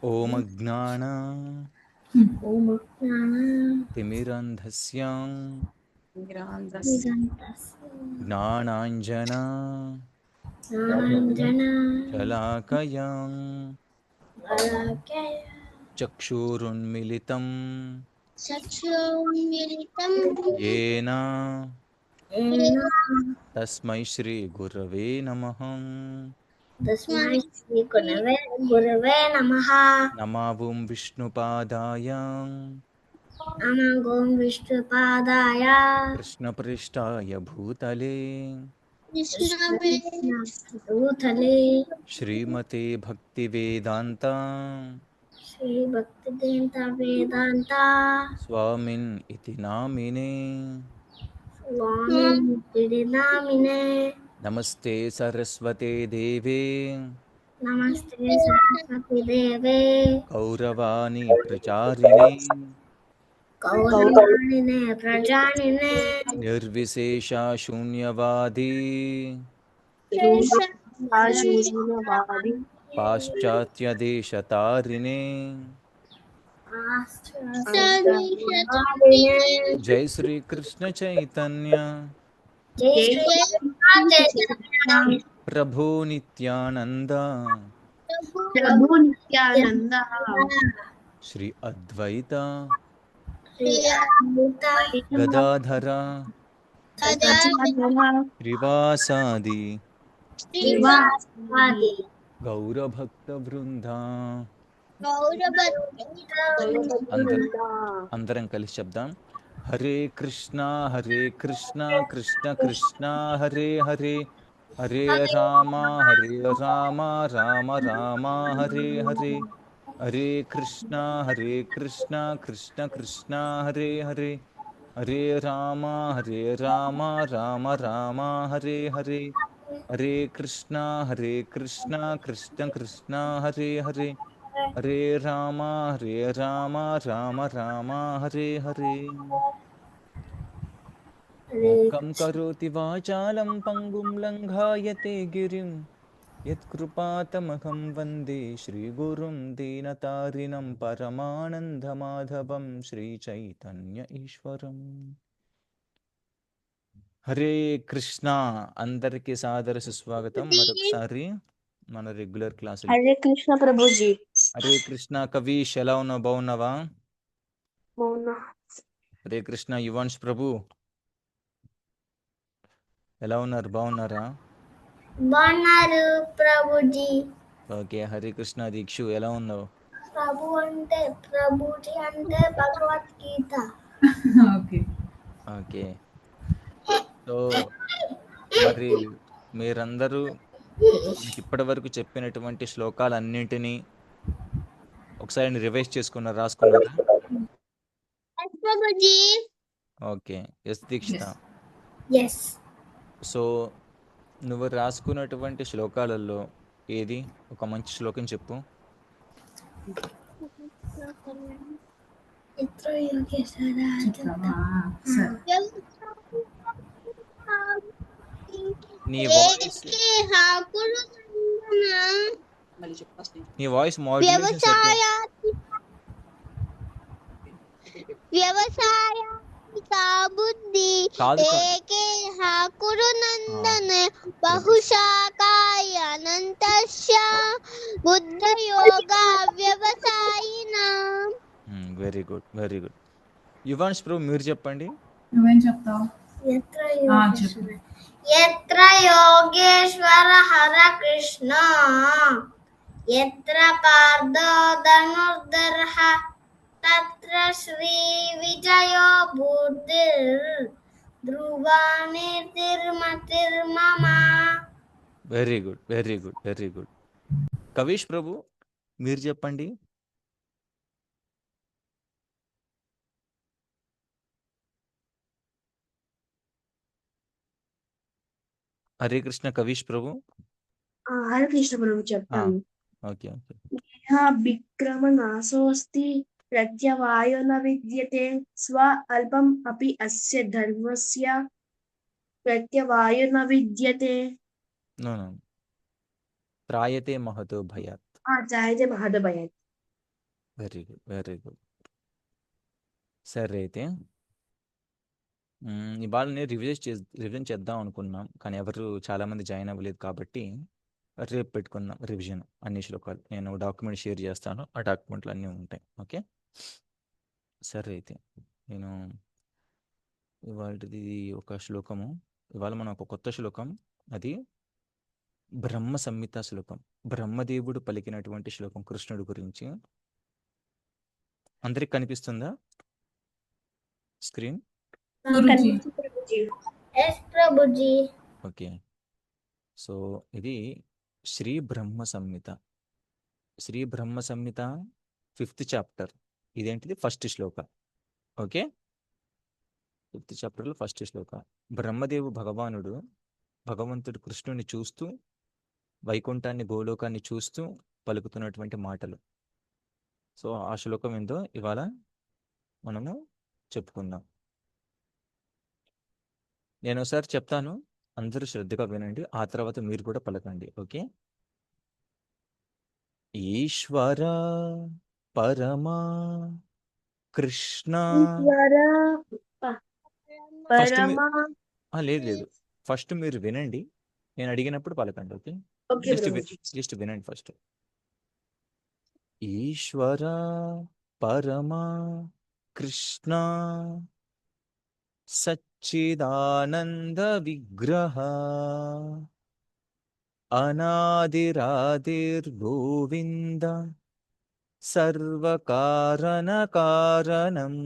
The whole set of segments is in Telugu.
ఓం అజ్ఞాన ఓం తిమిరంధస్య జ్ఞానాంజన జ్ఞానాంజన శలాకయం చక్షురున్మిళితం చక్షురున్మిళితం యేన తస్మై శ్రీ గురవే నమః. తస్మై శ్రీ గురవే నమః. నమావం విష్ణుపాదాయ నమో విష్ణుపాదాయ కృష్ణపృష్ఠాయ భూతలే భూతలే శ్రీమతే భక్తివేదాంత శ్రీ భక్తివేదాంత వేదాంత స్వామిన్ ఇతి నామినే. స్వామి నామినే. నమస్తే సరస్వతే దేవే నమస్తే సరస్వతి దేవే గౌరవాణి ప్రచారిణే గౌరవాణినే ప్రజానినే నిర్విశేష శూన్యవాది శూన్యవాది పాశ్చాత్య దేశతారిణే. జై శ్రీ కృష్ణ చైతన్య జై శ్రీ చైతన్య ప్రభు నిత్యానంద ప్రభు నిత్యానంద శ్రీ అద్వైత శ్రీ అద్భుత గదాధర శ్రీవాసాది శ్రీవాసాది గౌరభక్త బృంద. గౌరవ అందరం కలిసి చెప్దాం. హరే కృష్ణ కృష్ణ కృష్ణ హరే హరే, హరే రామ రామ రామ హరే హరే, హరే కృష్ణ కృష్ణ కృష్ణ హరే హరే, హరే రామ రామ రామ హరే హరే, హరే కృష్ణ కృష్ణ కృష్ణ హరే హరే, హరే రామ రామ రామ హరే హరే. మూకం కరోతి వాచాలం పంగుం లంఘాయతే గిరిం, యత్కృపాతమహం వందే శ్రీగురుం దీనతారిణం పరమానందమాధవం శ్రీచైతన్య ఈశ్వరం. హరే కృష్ణ. అందరికీ సాదర సుస్వాగతం మరొకసారి మన రెగ్యులర్ క్లాస్. హరే కృష్ణ ప్రభుజీ. హరే కృష్ణ. కవీష్ ఎలా ఉన్నావు? బాగున్నావా? హరే కృష్ణ. యువాన్స్ ప్రభు ఎలా ఉన్నారు? బాగున్నారా? బాగున్నారు ప్రభుజీ. ఓకే. హరే కృష్ణ. దీక్షు ఎలా ఉన్నావు? ప్రభుజీ అంటే భగవద్గీత. ఓకే. సో మరి మీరందరూ ఇప్పటి వరకు చెప్పినటువంటి శ్లోకాలన్నింటినీ ఒకసారి రివైజ్ చేసుకున్నారు, రాసుకున్నారా? Okay. Yes Dikshita. Yes. So నువ్వు రాసుకున్నటువంటి శ్లోకాలలో ఏది ఒక మంచి శ్లోకం చెప్పు. నీ వాయిస్ మాడ్యులేషన్ సరిగ్గా వ్యవసాయాత్మిక బుద్ధి కాదు కాదు. ఏకే హాకురు నందన బహుశాకాయ అనంతస్య బుద్ధ యోగ వ్యవసాయినాం. Very good, very good. యువాన్స్ ప్రభు మీరు చెప్పండి. నువ్వేం చెప్తావు? యత్ర యోగేశ్వర హర కృష్ణ యత్ర పార్థో ధనుర్ధరః తత్ర శ్రీ విజయో బుద్ధిర్ ధ్రువా నిర్మతిర్మమ. Very good, very good, very good. Kavish ప్రభు మీరు చెప్పండి. హరే కృష్ణ కవీష్ ప్రభు. హరే కృష్ణ ప్రభు చెప్తాను. Okay okay. విక్రమ నాశోస్తి ప్రత్యవాయో న విద్యతే స్వ అల్పం అపి అస్య ధర్మస్య ప్రత్యవాయో న విద్యతే. నో నో, త్రాయతే మహతో భయాత్. జాయతే మహదభయాత్. Very good, very good. సరే అయితే ఇవాళ నేను రివిజన్ చేద్దాం అనుకున్నాం, కానీ ఎవరు చాలామంది జాయిన్ అవ్వలేదు కాబట్టి రేపు పెట్టుకుందాం రివిజన్ అన్ని శ్లోకాలు. నేను డాక్యుమెంట్ షేర్ చేస్తాను, ఆ డాక్యుమెంట్లు అన్నీ ఉంటాయి. ఓకే, సరే అయితే నేను ఇవాళది ఒక శ్లోకము. ఇవాళ మనం ఒక కొత్త శ్లోకం, అది బ్రహ్మ సంహిత శ్లోకం. బ్రహ్మదేవుడు పలికినటువంటి శ్లోకం కృష్ణుడి గురించి. అందరికి కనిపిస్తుందా స్క్రీన్? కనిపిస్తుంది Prabhuji. Yes Prabhuji. Okay, so ఇది శ్రీ బ్రహ్మ సంహిత. శ్రీ బ్రహ్మ సంహిత 5th చాప్టర్. ఇదేంటిది? ఫస్ట్ శ్లోక. ఓకే, 5th చాప్టర్లో ఫస్ట్ శ్లోక. బ్రహ్మదేవు భగవంతుడు కృష్ణుని చూస్తూ, వైకుంఠాన్ని గోలోకాన్ని చూస్తూ పలుకుతున్నటువంటి మాటలు. సో ఆ శ్లోకం ఏందో ఇవాళ మనము చెప్పుకుందాం. నేను ఒకసారి చెప్తాను, అందరూ శ్రద్ధగా వినండి, ఆ తర్వాత మీరు కూడా పలకండి. ఓకే. ఈశ్వర పరమా కృష్ణ. ఈశ్వర ఫస్ట్ పరమా. లేదు, ఫస్ట్ మీరు వినండి, నేను అడిగినప్పుడు పలకండి. Okay, okay Prabhuji. జస్ట్ వినండి ఫస్ట్. ఈశ్వర పరమా కృష్ణ సచ్చిదానంద విగ్రహ అనాదిరాదిర్గోవింద సర్వకారణ కారణం.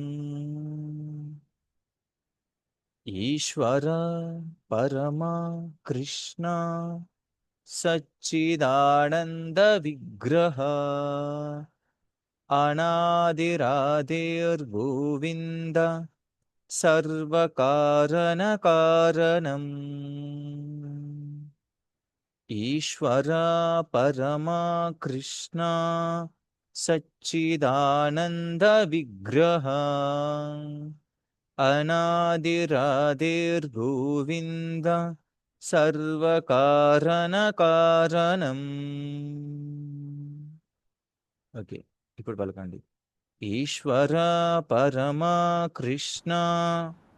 ఈశ్వర పరమా కృష్ణ సచ్చిదానంద విగ్రహ అనాదిరాదిర్గోవింద సర్వకారణ కారణం. ఈశ్వర పరమా కృష్ణ సచ్చిదానంద విగ్రహ అనాదిరాదిర్గోవింద సర్వకారణ కారణం. ఓకే, ఇప్పుడు పలకండి. ఈశ్వర పరమా కృష్ణ,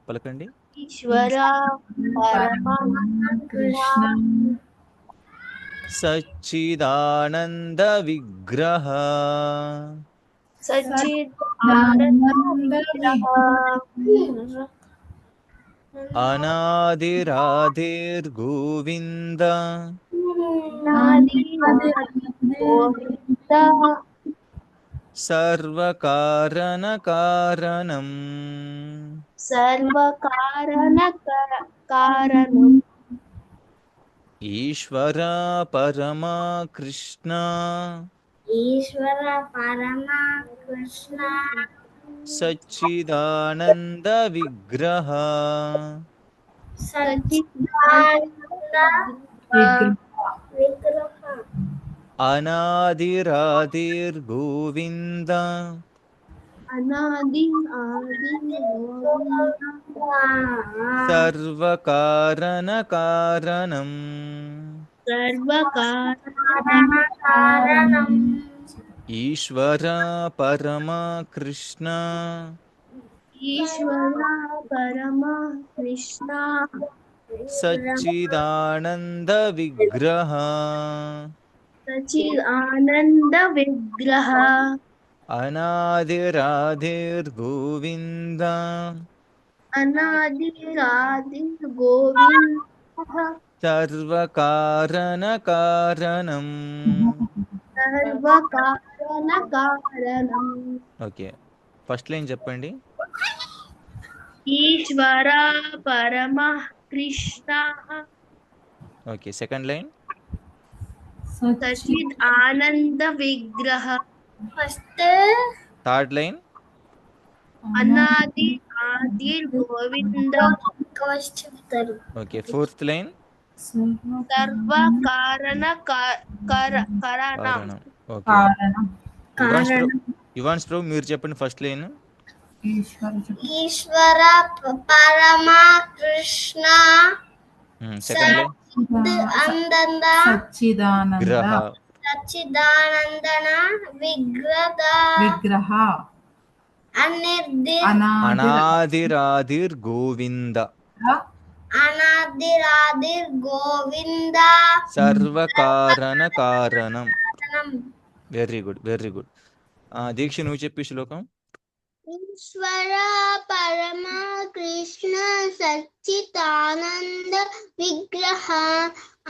పలకండి. ఈశ్వర పరమా కృష్ణ సచ్చిదానంద విగ్రహ సచ్చిదానంద విగ్రహ అనాదిరాదిర్గోవింద గోవింద సర్వకారణ కారణం. సర్వకారణ కారణం. ఈశ్వర పరమా కృష్ణ ఈశ్వర పరమా కృష్ణ సచ్చిదానంద విగ్రహ సచ్చిదానంద విగ్రహ అనాదిరాదిర్గోవింద అనాది ఆది సర్వకారణ కారణం. సర్వకారణ కారణం. ఈశ్వర పరమా కృష్ణ ఈశ్వర పరమా కృష్ణ సచ్చిదానంద విగ్రహ సచ్చిదానంద విగ్రహ అనాదిరాదిర్గోవింద అనాది ఆది గోవింద సర్వకారణ కారణం. సర్వకారణ కారణం. ఓకే, ఫస్ట్ లైన్ చెప్పండి. ఈశ్వర పరమ కృష్ణ ఓకే, సెకండ్ లైన్. సచిద్ ఆనంద విగ్రహ. First third line. అనాది ఆది గోవింద ఫస్ట్ చెప్తారు. Okay, fourth line. సర్వకారణ కారణం. కారణం. ఓకే, యువాన్స్ ప్రభు మీరు చెప్పండి ఫస్ట్ లైన్. ఈశ్వర పరమా కృష్ణ సెకండ్ లైన్. సచ్చిదానంద గ్రహ. సచ్చిదానందన విగ్రహ అనిర్దిర్ అనాదిరాదిర్ గోవింద అనాదిరాదిర్ గోవింద సర్వకారణ కారణం. కారణం. Very good, very good. Diksha నువ్వు చెప్పి శ్లోకం. ఈశ్వర పరమ కృష్ణ సచ్చిదానంద విగ్రహ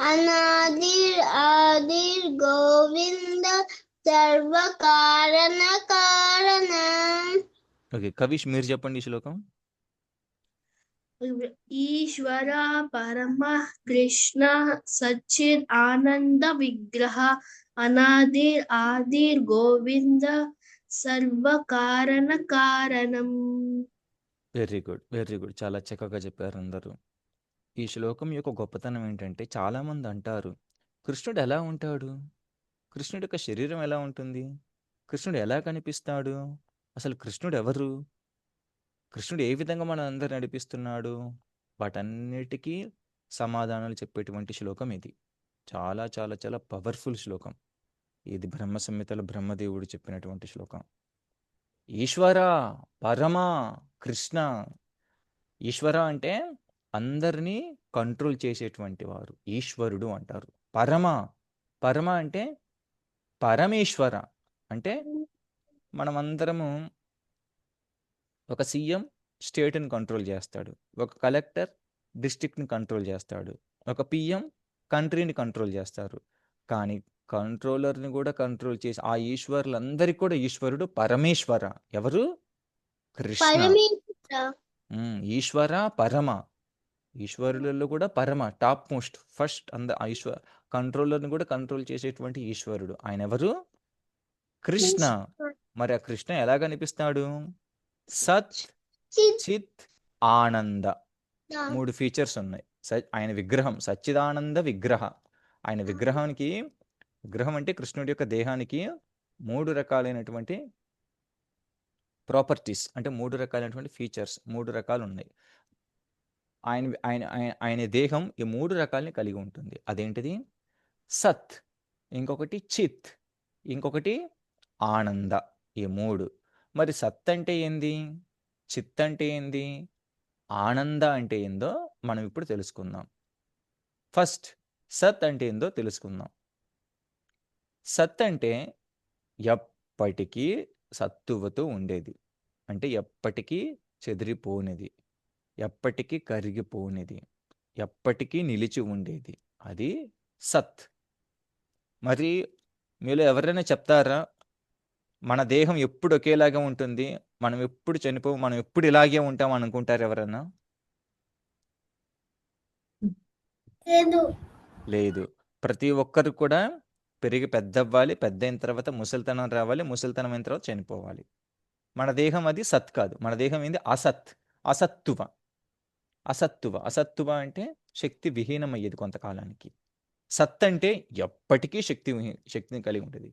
అనాదిర్ ఆదిర్ గోవింద సర్వకారణ కారణం. ఓకే, కవిష్ మీరు చెప్పండి ఈ శ్లోకం. ఈశ్వర పరమ కృష్ణ సచ్చిద్ ఆనంద విగ్రహ అనాదిర్ ఆదిర్ గోవింద సర్వకారణ కారణం. Very good, very good. చాలా చక్కగా చెప్పారు అందరూ. ఈ శ్లోకం యొక్క గొప్పతనం ఏంటంటే చాలామంది అంటారు, కృష్ణుడు ఎలా ఉంటాడు, కృష్ణుడి యొక్క శరీరం ఎలా ఉంటుంది, కృష్ణుడు ఎలా కనిపిస్తాడు, అసలు కృష్ణుడు ఎవరు, కృష్ణుడు ఏ విధంగా మన అందరు నడిపిస్తున్నాడు, వాటన్నిటికీ సమాధానాలు చెప్పేటువంటి శ్లోకం ఇది. చాలా చాలా చాలా పవర్ఫుల్ శ్లోకం ఇది. బ్రహ్మ సంహితలో బ్రహ్మదేవుడు చెప్పినటువంటి శ్లోకం. ఈశ్వర పరమ కృష్ణ. ఈశ్వర అంటే అందరినీ కంట్రోల్ చేసేటువంటి వారు ఈశ్వరుడు అంటారు. పరమ, పరమ అంటే పరమేశ్వర అంటే మనమందరము, ఒక సీఎం స్టేట్ని కంట్రోల్ చేస్తాడు, ఒక కలెక్టర్ డిస్ట్రిక్ట్ని కంట్రోల్ చేస్తాడు, ఒక పిఎం కంట్రీని కంట్రోల్ చేస్తారు. కానీ కంట్రోలర్ని కూడా కంట్రోల్ చేసి ఆ ఈశ్వరులందరికీ కూడా ఈశ్వరుడు పరమేశ్వర. ఎవరు? కృష్ణ. ఈశ్వర పరమ, ఈశ్వరులలో కూడా పరమ, టాప్ మోస్ట్, ఫస్ట్ కంట్రోలర్ని కూడా కంట్రోల్ చేసేటువంటి ఈశ్వరుడు ఆయన ఎవరు? కృష్ణ. మరి ఆ కృష్ణ ఎలా కనిపిస్తాడు? సత్ చిత్ ఆనంద, 3 ఫీచర్స్ ఉన్నాయి. ఆయన విగ్రహం సచ్చిదానంద విగ్రహ. ఆయన విగ్రహానికి, విగ్రహం అంటే కృష్ణుడి యొక్క దేహానికి 3 రకాలైనటువంటి ప్రాపర్టీస్, అంటే 3 రకాలైనటువంటి ఫీచర్స్, 3 రకాలు ఉన్నాయి. ఆయన ఆయన ఆయన దేహం ఈ 3 రకాలని కలిగి ఉంటుంది. అదేంటిది? సత్, ఇంకొకటి చిత్, ఇంకొకటి ఆనంద. ఈ 3. మరి సత్ అంటే ఏంది, చిత్ అంటే ఏంది, ఆనంద అంటే ఏందో మనం ఇప్పుడు తెలుసుకుందాం. ఫస్ట్ సత్ అంటే ఏందో తెలుసుకుందాం. సత్ అంటే ఎప్పటికీ సత్తువతో ఉండేది, అంటే ఎప్పటికీ చెదిరిపోనిది, ఎప్పటికీ కరిగిపోనిది, ఎప్పటికీ నిలిచి ఉండేది, అది సత్. మరి మీలో ఎవరైనా చెప్తారా మన దేహం ఎప్పుడు ఒకేలాగా ఉంటుంది, మనం ఎప్పుడు చనిపోం, మనం ఎప్పుడు ఇలాగే ఉంటాం అనుకుంటారు ఎవరన్నా? లేదు. ప్రతి ఒక్కరు కూడా పెరిగి పెద్ద అవ్వాలి, పెద్ద అయిన తర్వాత ముసలితనం రావాలి, ముసలితనం అయిన తర్వాత చనిపోవాలి. మన దేహం అది సత్ కాదు, మన దేహం ఏంది అసత్, అసత్తువ. అసత్తువ, అసత్తువ అంటే శక్తి విహీనమయ్యేది కొంతకాలానికి. సత్ అంటే ఎప్పటికీ శక్తిని కలిగి ఉంటుంది.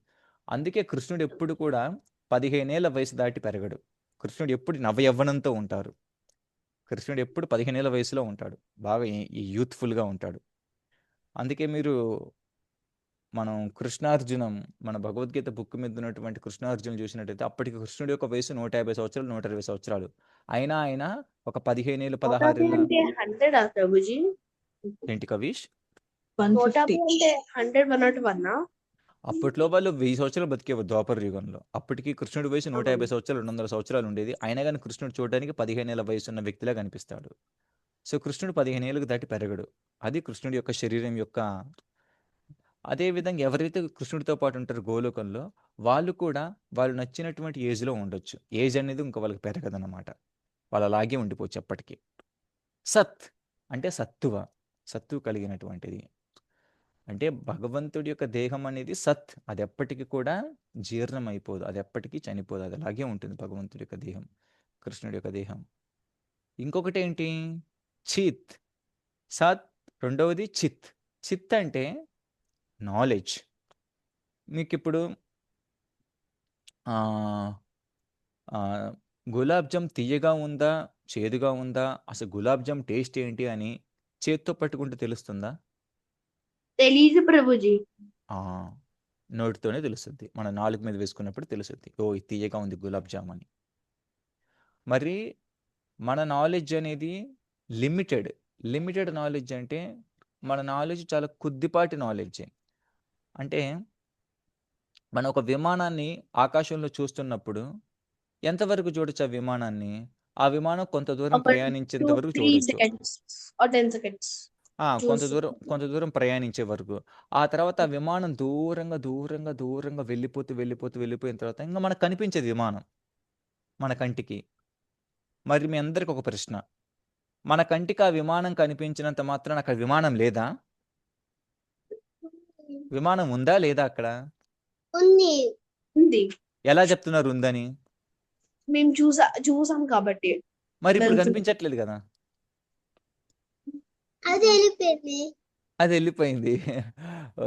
అందుకే కృష్ణుడు ఎప్పుడు కూడా 15 ఏళ్ల వయసు దాటి పెరగడు. కృష్ణుడు ఎప్పుడు నవయవ్వనంతో ఉంటారు. కృష్ణుడు ఎప్పుడు 15 ఏళ్ల వయసులో ఉంటాడు, బాగా యూత్ఫుల్గా ఉంటాడు. అందుకే మీరు మనం కృష్ణార్జునం, మన భగవద్గీత బుక్ మీద ఉన్నటువంటి కృష్ణార్జునం చూసినట్టయితే అప్పటికి కృష్ణుడి యొక్క వయసు 150 సంవత్సరాలు, 120 సంవత్సరాలు. అయినా ఆయన ఒక 15 ఏళ్ళు, 16 ఏళ్ళ. 100 ప్రభుజీ? ఏంటి కవీష్? 150. 100, 101. అప్పట్లో వాళ్ళు 1000 సంవత్సరాలు బతికేవారు ద్వాపర యుగంలో. అప్పటికి కృష్ణుడి వయసు 150 సంవత్సరాలు, 200 సంవత్సరాలు ఉండేది. అయినా కానీ కృష్ణుడు చూడడానికి 15 ఏళ్ళ వయసు ఉన్న వ్యక్తిలా కనిపిస్తాడు. సో కృష్ణుడు 15 ఏళ్ళకు దాటి పెరగడు. అది కృష్ణుడి యొక్క శరీరం యొక్క. అదేవిధంగా ఎవరైతే కృష్ణుడితో పాటు ఉంటారో గోలోకంలో, వాళ్ళు కూడా వాళ్ళు నచ్చినటువంటి ఏజ్లో ఉండొచ్చు. ఏజ్ అనేది ఇంకా వాళ్ళకి పెరగదన్నమాట, వాళ్ళు అలాగే ఉండిపోవచ్చు ఎప్పటికీ. సత్ అంటే సత్తువ, సత్తువ కలిగినటువంటిది. అంటే భగవంతుడి యొక్క దేహం అనేది సత్, అది ఎప్పటికీ కూడా జీర్ణం అయిపోదు, అది ఎప్పటికీ చనిపోదు, అది అలాగే ఉంటుంది భగవంతుడి యొక్క దేహం, కృష్ణుడి యొక్క దేహం. ఇంకొకటి ఏంటి? చిత్. సత్, రెండవది చిత్. చిత్ అంటే నాలెడ్జ్. మీకు ఇప్పుడు గులాబ్ జామ్ తీయగా ఉందా, చేదుగా ఉందా, అసలు గులాబ్ జామ్ టేస్ట్ ఏంటి అని చేత్తో పట్టుకుంటే తెలుస్తుందా? తెలీదు ప్రభుజీ. నోటితోనే తెలుస్తుంది. మన నాలుక మీద వేసుకున్నప్పుడు తెలుస్తుంది. ఓ ఇది తీయగా ఉంది గులాబ్ జామ్ అని. మరి మన నాలెడ్జ్ అనేది లిమిటెడ్. లిమిటెడ్ నాలెడ్జ్ అంటే మన నాలెడ్జ్ చాలా కొద్దిపాటి నాలెడ్జే. అంటే మనం ఒక విమానాన్ని ఆకాశంలో చూస్తున్నప్పుడు ఎంతవరకు చూడొచ్చు ఆ విమానాన్ని? ఆ విమానం కొంత దూరం ఒక ప్రయాణించేంత 2, వరకు 3 చూడొచ్చు. seconds or 10 seconds కొంత దూరం ప్రయాణించే వరకు. ఆ తర్వాత ఆ విమానం దూరంగా వెళ్ళిపోయిన తర్వాత ఇంక మనకు కనిపించేది విమానం. మన కంటికి. మరి మీ అందరికి ఒక ప్రశ్న. మన కంటికి ఆ విమానం కనిపించినంత మాత్రాన అక్కడ విమానం లేదా? విమానం ఉందా? లేదా అక్కడ? ఉంది. ఉంది. ఎలా చెప్తున్నారు ఉందని? మేము చూసాం కాబట్టి. మరి ఇప్పుడు వెళ్తుంది. కనిపించట్లేదు గదా! అది వెళ్ళిపోయింది. అది వెళ్ళిపోయింది.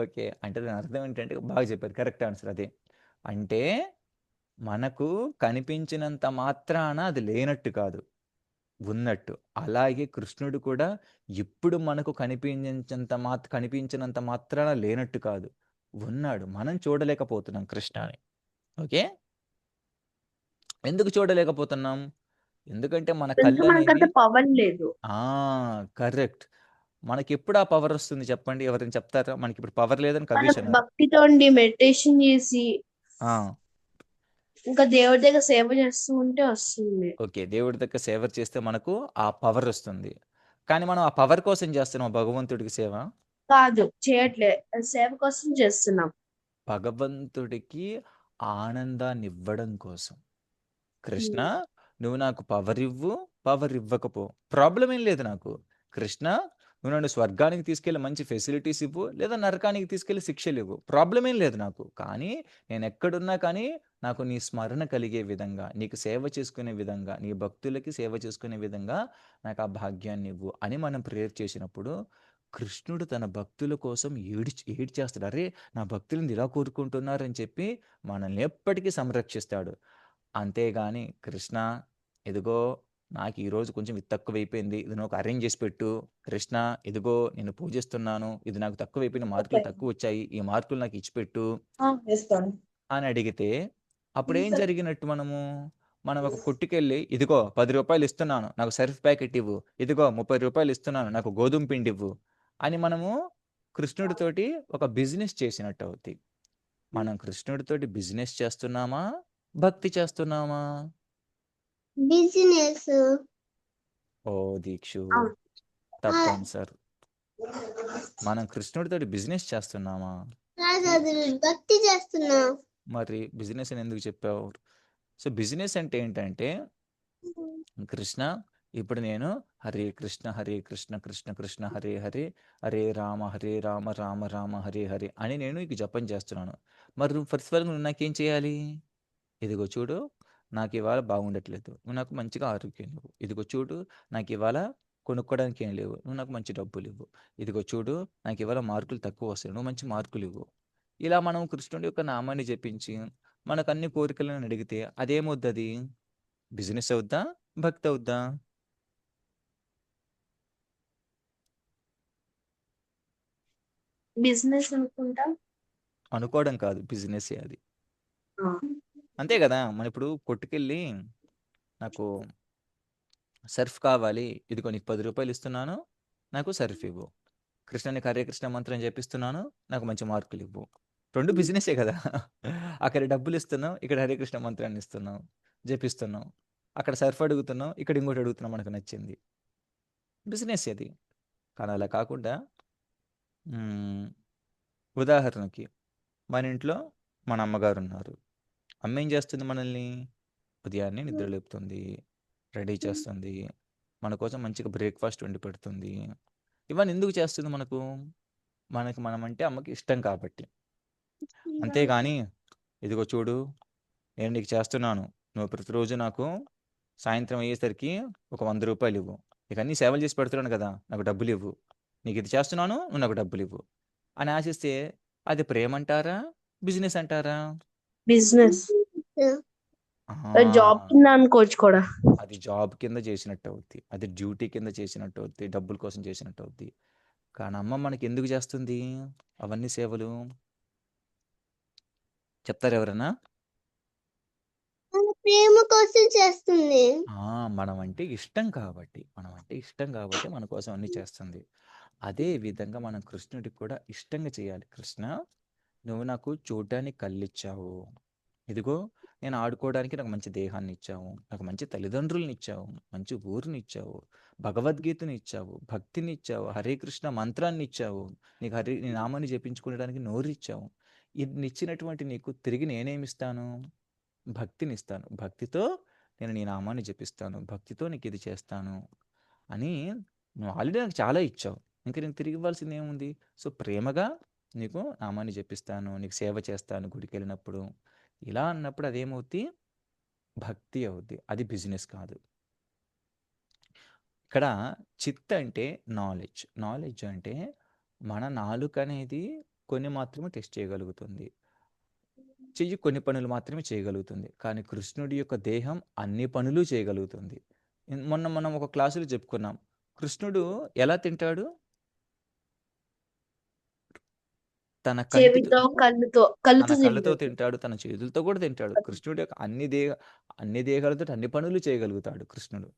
ఓకే. అంటే దాని అర్థం ఏంటంటే బాగా చెప్పారు. కరెక్ట్ ఆన్సర్ అదే. అంటే మనకు కనిపించినంత మాత్రాన అది లేనట్టు కాదు. ఉన్నట్టు. అలాగే కృష్ణుడు కూడా ఎప్పుడు మనకు కనిపించినంత మాత్రాన లేనట్టు కాదు. ఉన్నాడు. మనం చూడలేకపోతున్నాం కృష్ణని. ఓకే. ఎందుకు చూడలేకపోతున్నాం? ఎందుకంటే మన ఎందుకంటే మనకంత కళ్ళనేవి పవర్ లేదు. కరెక్ట్. మనకెప్పుడు ఆ పవర్ వస్తుంది చెప్పండి? ఎవరైనా చెప్తారా? మనకిప్పుడు పవర్ లేదని మన కబీష్ అన్నారు. భక్తితో ఉండి మెడిటేషన్ చేసి ఆ! ఇంకా దేవుడి దగ్గర సేవ చేస్తూ ఉంటే వస్తుంది. ఓకే. దేవుడి దగ్గర సేవ చేస్తే మనకు ఆ పవర్ వస్తుంది. కానీ మనం ఆ పవర్ కోసం చేస్తున్నామా భగవంతుడికి సేవ? కాదు చేయట్లే. సేవ కోసం చేస్తున్నాం. భగవంతుడికి ఆనందాన్నివ్వడం కోసం. కృష్ణ నువ్వు నాకు పవర్ ఇవ్వు, పవర్ ఇవ్వకపో. ప్రాబ్లమ్ ఏం లేదు నాకు. కృష్ణ నువ్వు నన్ను స్వర్గానికి తీసుకెళ్ళి మంచి ఫెసిలిటీస్ ఇవ్వు, లేదా నరకానికి తీసుకెళ్ళి శిక్షలు ఇవ్వు. ప్రాబ్లమ్ ఏం లేదు నాకు. కానీ నేను ఎక్కడున్నా కానీ నాకు నీ స్మరణ కలిగే విధంగా, నీకు సేవ చేసుకునే విధంగా, నీ భక్తులకి సేవ చేసుకునే విధంగా నాకు ఆ భాగ్యాన్ని ఇవ్వు అని మనం ప్రేయర్ చేసినప్పుడు కృష్ణుడు తన భక్తుల కోసం ఏడ్చేస్తాడు. అరే నా భక్తులను ఇలా కోరుకుంటున్నారని చెప్పి మనల్ని ఎప్పటికీ సంరక్షిస్తాడు. అంతేగాని కృష్ణ ఇదిగో నాకు ఈరోజు కొంచెం ఇది తక్కువైపోయింది. ఇది నువ్వు అరేంజ్ చేసి పెట్టు. కృష్ణ ఇదిగో నిన్ను పూజిస్తున్నాను. ఇది నాకు తక్కువైపోయిన మార్కులు తక్కువొచ్చాయి. ఈ మార్కులు నాకు ఇచ్చిపెట్టు చేస్తాను. అని అడిగితే అప్పుడేం జరిగినట్టు మనము? మనం ఒక కొట్టుకెళ్ళి ఇదిగో రూ. 10 ఇస్తున్నాను. నాకు సర్ఫ్ ప్యాకెట్ ఇవ్వు. ఇదిగో రూ. 30 ఇస్తున్నాను. నాకు గోధుమ పిండి ఇవ్వు. అని మనము కృష్ణుడితోటి ఒక బిజినెస్ చేసినట్టు అవుద్ది. మనం కృష్ణుడితోటి బిజినెస్ చేస్తున్నామా? భక్తి చేస్తున్నామా? బిజినెస్. దీక్షు అవును. తప్పు ఆన్సర్. మనం కృష్ణుడితోటి బిజినెస్ చేస్తున్నామా? కాదు అది భక్తి చేస్తున్నాం. మరి బిజినెస్ అని ఎందుకు చెప్పావు? సో బిజినెస్ అంటే ఏంటంటే కృష్ణ ఇప్పుడు నేను హరే కృష్ణ కృష్ణ కృష్ణ హరే హరే హరే రామ రామ రామ హరే హరే అని నేను ఇక జపం చేస్తున్నాను. మరి నువ్వు ఫస్ట్ నువ్వు నాకేం చేయాలి? ఇదిగో చూడు నాకు ఇవాళ బాగుండట్లేదు. నువ్వు నాకు మంచిగా ఆరోగ్యం ఇవ్వు. ఇదిగో చూడు నాకు ఇవాళ కొనుక్కోవడానికి ఏం లేవు. నువ్వు నాకు మంచి డబ్బులు ఇవ్వు. ఇదిగో చూడు నాకు ఇవాళ మార్కులు తక్కువ వస్తాయి. నువ్వు మంచి మార్కులు ఇవ్వు. ఇలా మనం కృష్ణుడి యొక్క నామాన్ని జపించి మనకు అన్ని కోరికలను అడిగితే అదేమవుద్దది? బిజినెస్ అవుద్దా? భక్తి అవుద్దా? బిజినెస్ అనుకుంటా. అనుకోవడం కాదు బిజినెసే అది. ఆ. అంతే కదా! మనం ఇప్పుడు కొట్టుకెళ్ళి నాకు సర్ఫ్ కావాలి. ఇదిగో నీకు రూ. 10 ఇస్తున్నాను. నాకు సర్ఫ్ ఇవ్వు. కృష్ణ నీకు హరే కృష్ణ మంత్రం జపిస్తున్నాను. నాకు మంచి మార్కులు ఇవ్వు. 2 బిజినెసే కదా! అక్కడ డబ్బులు ఇస్తున్నాం. ఇక్కడ హరే కృష్ణ మంత్రాన్ని ఇస్తున్నాం. జపిస్తున్నాం. అక్కడ సర్ఫ్ అడుగుతున్నాం. ఇక్కడ ఇంకోటి అడుగుతున్నాం మనకు నచ్చింది. బిజినెస్ అది. కానీ అలా కాకుండా ఉదాహరణకి మన ఇంట్లో మన అమ్మగారు ఉన్నారు. అమ్మ ఏం చేస్తుంది మనల్ని? ఉదయాన్నే నిద్ర లేపుతుంది. రెడీ చేస్తుంది. మన కోసం మంచిగా బ్రేక్‌ఫాస్ట్ వండి పెడుతుంది. ఇవన్నీ ఎందుకు చేస్తుంది మనకు? మనకు మనమంటే అమ్మకి ఇష్టం కాబట్టి. అంతేగాని ఇదిగో చూడు నేను నీకు చేస్తున్నాను. నువ్వు ప్రతిరోజు నాకు సాయంత్రం అయ్యేసరికి ఒక రూ. 100 ఇవ్వు. నీకు అన్ని సేవలు చేసి పెడుతున్నాను కదా! నాకు డబ్బులివ్వు. నీకు ఇది చేస్తున్నాను. నువ్వు నాకు డబ్బులివ్వు. అని ఆశిస్తే అది ప్రేమంటారా? బిజినెస్ అంటారా? బిజినెస్. జాబ్ ఆ! కింద అనుకోవచ్చు కూడా. అది జాబ్ కింద చేసినట్టు అవుద్ది. అది డ్యూటీ కింద చేసినట్టు అవుద్ది. డబ్బుల కోసం చేసినట్టు అవుద్ది. కానీ అమ్మ మనకి ఎందుకు చేస్తుంది అవన్నీ సేవలు? చెప్తారా ఎవరైనా? మన ప్రేమ కోసం చేస్తుంది. మనం అంటే ఇష్టం కాబట్టి. మన కోసం అన్నీ చేస్తుంది. అదే విధంగా మనం కృష్ణుడికి కూడా ఇష్టంగా చేయాలి. కృష్ణ, నువ్వు నాకు చూడ్డానికి కళ్ళిచ్చావు. ఇదిగో నేను ఆడుకోవడానికి నాకు మంచి దేహాన్నిచ్చావు. నాకు మంచి తల్లిదండ్రులనిచ్చావు. మంచి ఊరినిచ్చావు. భగవద్గీతనిచ్చావు. భక్తినిచ్చావు. హరే కృష్ణ మంత్రాన్నిచ్చావు. నీ నామాన్ని జపించుకోవడానికి నోరిచ్చావు. ఇన్నిచ్చినటువంటి నీకు తిరిగి నేనేమిస్తాను? భక్తినిస్తాను. భక్తితో నేను నీ నామాన్ని జపిస్తాను. భక్తితో నీకు ఇది చేస్తాను అని నువ్వు ఆల్రెడీ నాకు చాలా ఇచ్చావు. ఇంక నేను తిరిగి ఇవ్వాల్సింది ఏముంది? సో, ప్రేమగా నీకు నామాన్ని జపిస్తాను. నీకు సేవ చేస్తాను గుడికెళ్ళినప్పుడు. ఇలా అన్నప్పుడు అదేమవుద్ది? భక్తి అవుద్ది. అది బిజినెస్ కాదు. ఇక్కడ చిత్ అంటే నాలెడ్జ్. నాలెడ్జ్ అంటే మన నాలుక అనేది కొన్ని మాత్రమే టెస్ట్ చేయగలుగుతుంది. చెయ్యి కొన్ని పనులు మాత్రమే చేయగలుగుతుంది. కానీ కృష్ణుడి యొక్క దేహం అన్ని పనులు చేయగలుగుతుంది. మొన్న మనం ఒక క్లాసులో చెప్పుకున్నాం. కృష్ణుడు ఎలా తింటాడు? తన కంటితో చెవితో కళ్ళతో తన కళ్ళతో తింటాడు. తింటాడు. తన చేతులతో కూడా తింటాడు. కృష్ణుడి యొక్క అన్ని దేహాలతో అన్ని పనులు చేయగలుగుతాడు కృష్ణుడు.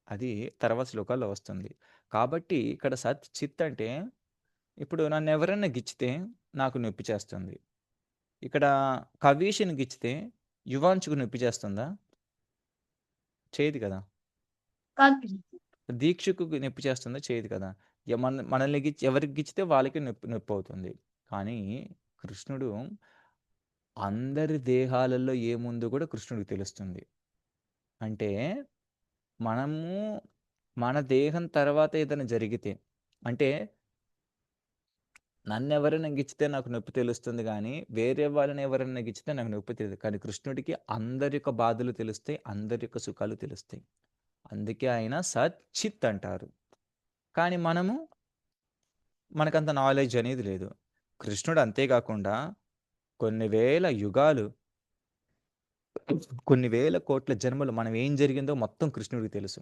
అది తర్వాత శ్లోకాల్లో వస్తుంది. కాబట్టి ఇక్కడ సత్ చిత్ అంటే ఇప్పుడు నన్నెవరైనా గిచ్చితే నాకు నొప్పి చేస్తుంది. ఇక్కడ కవీష్‌ని గిచ్చితే యువాంశుకు నొప్పి చేస్తుందా? చేయదు కదా! కాదు. దీక్షకు నొప్పి చేస్తుందా? చేయదు కదా! మనల్ని ఎవరికి గిచ్చితే వాళ్ళకి నొప్పవుతుంది. కానీ కృష్ణుడు అందరి దేహాలలో ఏముందో కూడా కృష్ణుడికి తెలుస్తుంది. అంటే మనము మన దేహం తర్వాత ఏదైనా జరిగితే అంటే నన్నెవరైనా గిచ్చితే నాకు నొప్పి తెలుస్తుంది గానీ, వేరే వాళ్ళని ఎవరైనా గిచ్చితే నాకు నొప్పి తెలీదు. కానీ కృష్ణుడికి అందరి యొక్క బాధలు తెలుస్తాయి. అందరి యొక్క సుఖాలు తెలుస్తాయి. అందుకే ఆయన సచ్చిత్ అంటారు. కానీ మనకంత నాలెడ్జ్ అనేది లేదు. కృష్ణుడు అంతే కాకుండా కొన్ని వేల యుగాలు, కొన్ని వేల కోట్ల జన్మలు మనం ఏం జరిగిందో మొత్తం కృష్ణుడికి తెలుసు.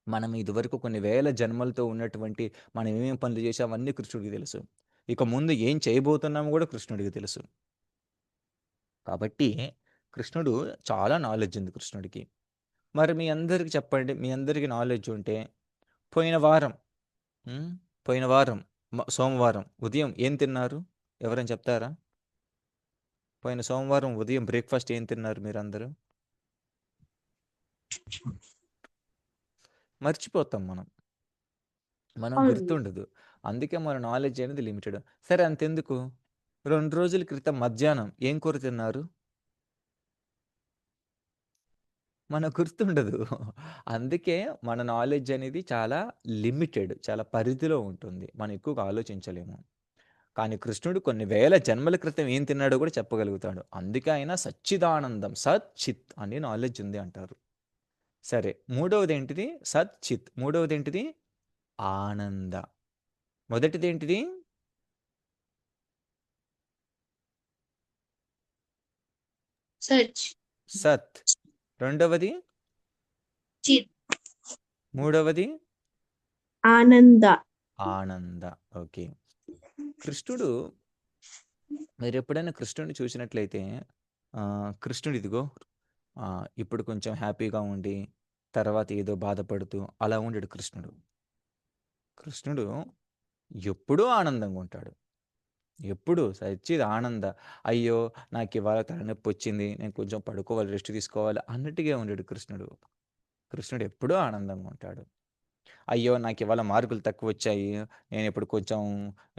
మనం ఇదివరకు కొన్ని వేల జన్మలతో ఉన్నటువంటి మనం ఏమేం పనులు చేశాం అవన్నీ కృష్ణుడికి తెలుసు. ఇక ముందు ఏం చేయబోతున్నామో కూడా కృష్ణుడికి తెలుసు. కాబట్టి కృష్ణుడు చాలా నాలెడ్జ్ ఉంది కృష్ణుడికి. మరి మీ అందరికి చెప్పండి. మీ అందరికి నాలెడ్జ్ ఉంటే పోయిన వారం హ్మ్. పోయిన వారం సోమవారం ఉదయం ఏం తిన్నారు? ఎవరైనా చెప్తారా? పోయిన సోమవారం ఉదయం బ్రేక్‌ఫాస్ట్ ఏం తిన్నారు మీరందరూ? మర్చిపోతాం మనం. అవును. గుర్తుండదు. అందుకే మన నాలెడ్జ్ అనేది లిమిటెడ్. సరే అంతెందుకు 2 రోజుల క్రితం మధ్యాహ్నం ఏం కూర తిన్నారు? మనకు గుర్తుండదు. అందుకే మన నాలెడ్జ్ అనేది చాలా లిమిటెడ్. చాలా పరిధిలో ఉంటుంది. మనం ఎక్కువగా ఆలోచించలేము. కానీ కృష్ణుడు కొన్ని వేల జన్మల క్రితం ఏం తిన్నాడో కూడా చెప్పగలుగుతాడు. అందుకే ఆయన సచ్చిదానందం, సత్ చిత్ అని నాలెడ్జ్ ఉంది అంటారు. సరే మూడవదేంటిది? సత్ చిత్. మూడవదేంటిది? ఆనంద. మొదటిదేంటిది? సచ్ సత్. రెండవది? చిత్ మూడవది ఆనంద. ఆనంద. ఓకే. కృష్ణుడు మీరెప్పుడైనా కృష్ణుడిని చూసినట్లయితే కృష్ణుడు ఇదిగో ఇప్పుడు కొంచెం హ్యాపీగా ఉండి, తర్వాత ఏదో బాధపడుతూ అలా ఉండడు కృష్ణుడు. కృష్ణుడు ఎప్పుడూ ఆనందంగా ఉంటాడు. ఎప్పుడు సచ్చిద్ ఆనంద. అయ్యో! నాకివాళ తలనొప్పొచ్చింది. నేను కొంచెం పడుకోవాలి, రెస్ట్ తీసుకోవాలి అన్నట్టుగా ఉండడు కృష్ణుడు. కృష్ణుడు ఎప్పుడూ ఆనందంగా ఉంటాడు. అయ్యో! నాకివాళ మార్కులు తక్కువొచ్చాయి. నేనిప్పుడు కొంచెం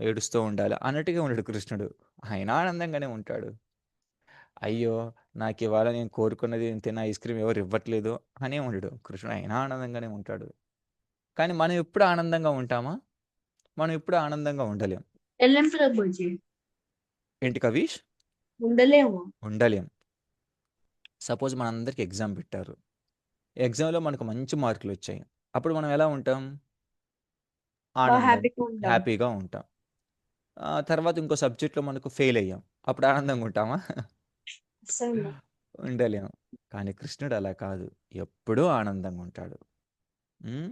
ఏడుస్తూ ఉండాలి అన్నట్టుగా ఉండడు కృష్ణుడు. ఆయన ఆనందంగానే ఉంటాడు. అయ్యో! నాకివాళ నేను కోరుకున్నది నేను తిన్న ఐస్ క్రీమ్ ఎవరు ఇవ్వట్లేదు అనే ఉండడు. కృష్ణుడు ఆయన ఆనందంగానే ఉంటాడు. కానీ మనం ఎప్పుడు ఆనందంగా ఉంటామా? మనం ఎప్పుడు ఆనందంగా ఉండలేం. ఎల్లం ప్రభుజీ ఏంటి కవీష్? ఉండలేము. ఉండలేం. సపోజ్ మనందరికి ఎగ్జామ్ పెట్టారు. ఎగ్జామ్‌లో మనకు మంచి మార్కులొచ్చాయి. అప్పుడు మనం ఎలా ఉంటాం? బాగా ఆనందం హ్యాపీగా ఉంటాం. హ్యాపీగా ఉంటాం. తర్వాత ఇంకో సబ్జెక్ట్‌లో మనకు ఫెయిల్ అయ్యాం. అప్పుడు ఆనందంగా ఉంటామా? అస్సలు ఉండలేం. కానీ కృష్ణుడు అలా కాదు. ఎప్పుడూ ఆనందంగా ఉంటాడు. హ్మ్.